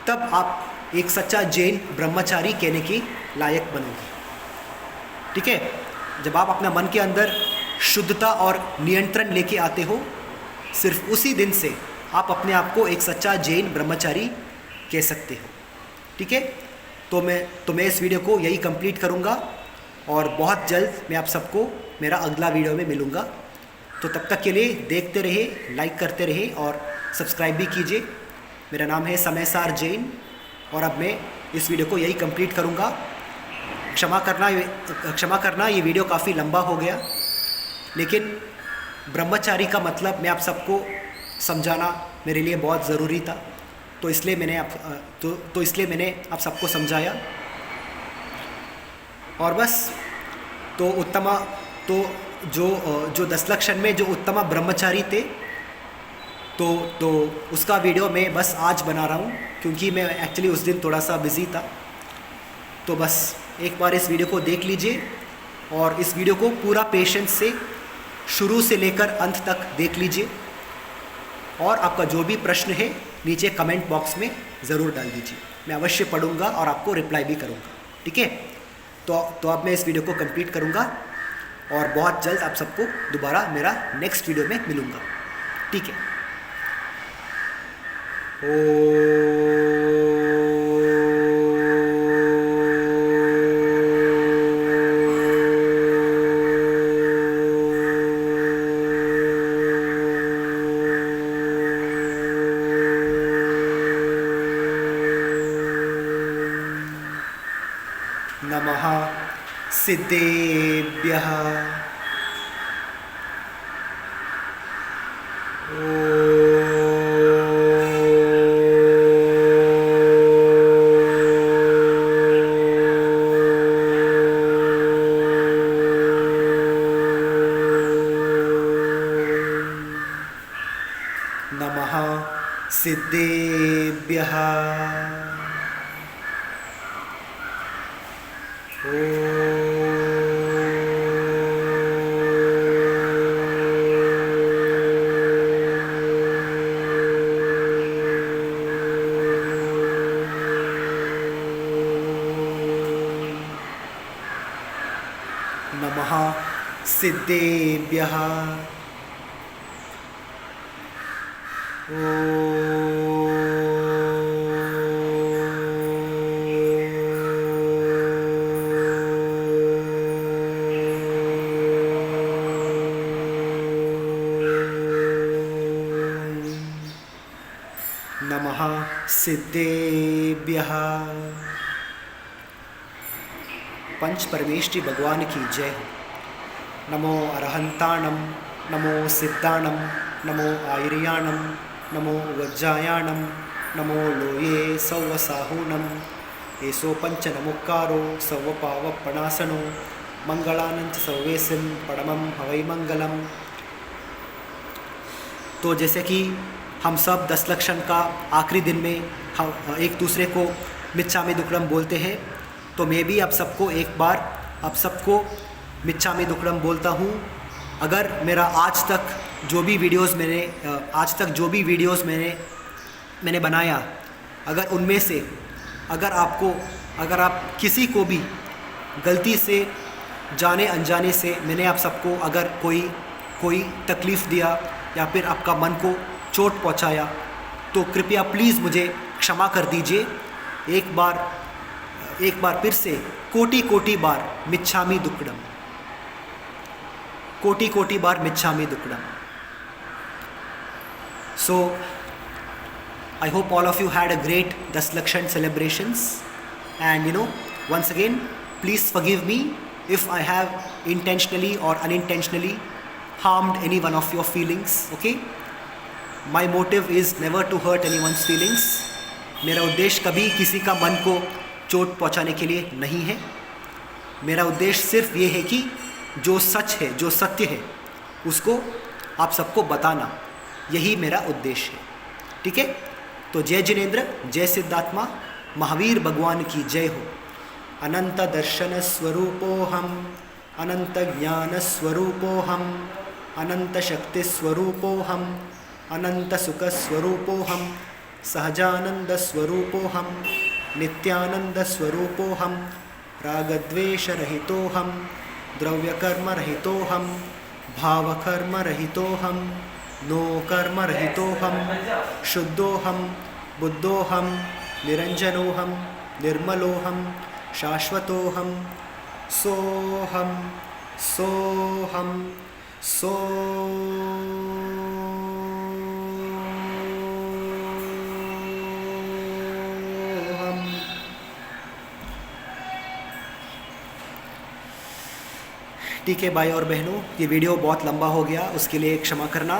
तब आप एक सच्चा जैन ब्रह्मचारी कहने के लायक बनोगे। ठीक है। जब आप अपना मन के अंदर शुद्धता और नियंत्रण लेके आते हो, सिर्फ उसी दिन से आप अपने आप को एक सच्चा जैन ब्रह्मचारी कह सकते हो। ठीक है। तो मैं इस वीडियो को यही कंप्लीट करूँगा, और बहुत जल्द मैं आप सबको मेरा अगला वीडियो में मिलूँगा। तो तब तक के लिए देखते रहिए, लाइक करते रहिए और सब्सक्राइब भी कीजिए। मेरा नाम है समयसार जैन, और अब मैं इस वीडियो को यही कंप्लीट करूँगा। क्षमा करना, ये वीडियो काफ़ी लंबा हो गया, लेकिन ब्रह्मचारी का मतलब मैं आप सबको समझाना मेरे लिए बहुत ज़रूरी था। तो इसलिए मैंने आप सबको समझाया। और बस जो 10 लक्षण में जो उत्तम ब्रह्मचारी थे, तो उसका वीडियो मैं बस आज बना रहा हूँ, क्योंकि मैं एक्चुअली उस दिन थोड़ा सा बिज़ी था। तो बस एक बार इस वीडियो को देख लीजिए और इस वीडियो को पूरा पेशेंस से शुरू से लेकर अंत तक देख लीजिए, और आपका जो भी प्रश्न है नीचे कमेंट बॉक्स में ज़रूर डाल दीजिए। मैं अवश्य पढ़ूंगा और आपको रिप्लाई भी करूंगा, ठीक है। तो अब मैं इस वीडियो को कंप्लीट करूंगा और बहुत जल्द आप सबको दोबारा मेरा नेक्स्ट वीडियो में मिलूंगा, ठीक है। नमः सिद्धेभ्यः। नमः सिद्धेभ्यः। नमः सिद्धेभ्यः। नमः सिद्धेभ्यः। पंच परमेष्टि भगवान की जय हो। नमो अरहंताणम, नमो सिद्धाणम, नमो आयर्याणम, नमो वज्रायाणम, नमो लोये सौवसाहूनम, एसो पंच नमुक्कारो सौवपावपणासनो, मंगलानंच सौवेसिम पड़मम हवै मंगलम। तो जैसे कि हम सब 10 लक्षण का आखिरी दिन में हम एक दूसरे को मिच्छामि दुक्कडम बोलते हैं, तो मैं भी आप सबको एक बार आप सबको मिच्छामि दुक्कडम बोलता हूँ। अगर मेरा आज तक जो भी वीडियोस मैंने बनाया, अगर उनमें से अगर आप किसी को भी गलती से जाने अनजाने से मैंने आप सबको अगर कोई तकलीफ़ दिया या फिर आपका मन को चोट पहुंचाया, तो कृपया प्लीज़ मुझे क्षमा कर दीजिए। एक बार फिर से कोटि बार मिच्छामि दुक्कडम, कोटि बार मिच्छामि दुक्कडम। So I hope all of you had a great Daslakshan celebrations, and once again please forgive me if I have intentionally or unintentionally harmed any one of your feelings, okay? My motive is never to hurt anyone's feelings. मेरा उद्देश्य कभी किसी का मन को चोट पहुंचाने के लिए नहीं है। मेरा उद्देश्य सिर्फ ये है कि जो सच है, जो सत्य है, उसको आप सबको बताना, यही मेरा उद्देश्य है, ठीक है। तो जय जिनेंद्र, जय सिद्धात्मा, महावीर भगवान की जय हो। अनंत दर्शन स्वरूपोहम, अनंत ज्ञान स्वरूपोहम, अनंत शक्ति स्वरूपोहम, अनंत सुख स्वरूपोहम, सहजानंद स्वरूपोहम, नित्यानंद स्वरूपोहम, रागद्वेष रहितोहम, द्रव्यकर्म रहितोहम, भावकर्म रहितोहम, नो कर्म रहितोहम, शुद्धोहम, बुद्धोहम, निरंजनोहम, निर्मलोहम, शाश्वतोहम, सोहम सोहम सोहम। ठीक है भाई और बहनों, ये वीडियो बहुत लंबा हो गया, उसके लिए क्षमा करना,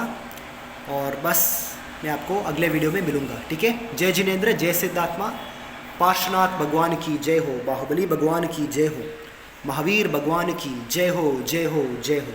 और बस मैं आपको अगले वीडियो में मिलूंगा, ठीक है। जय जिनेंद्र, जय सिद्धात्मा, पार्श्वनाथ भगवान की जय हो, बाहुबली भगवान की जय हो, महावीर भगवान की जय हो, जय हो, जय हो।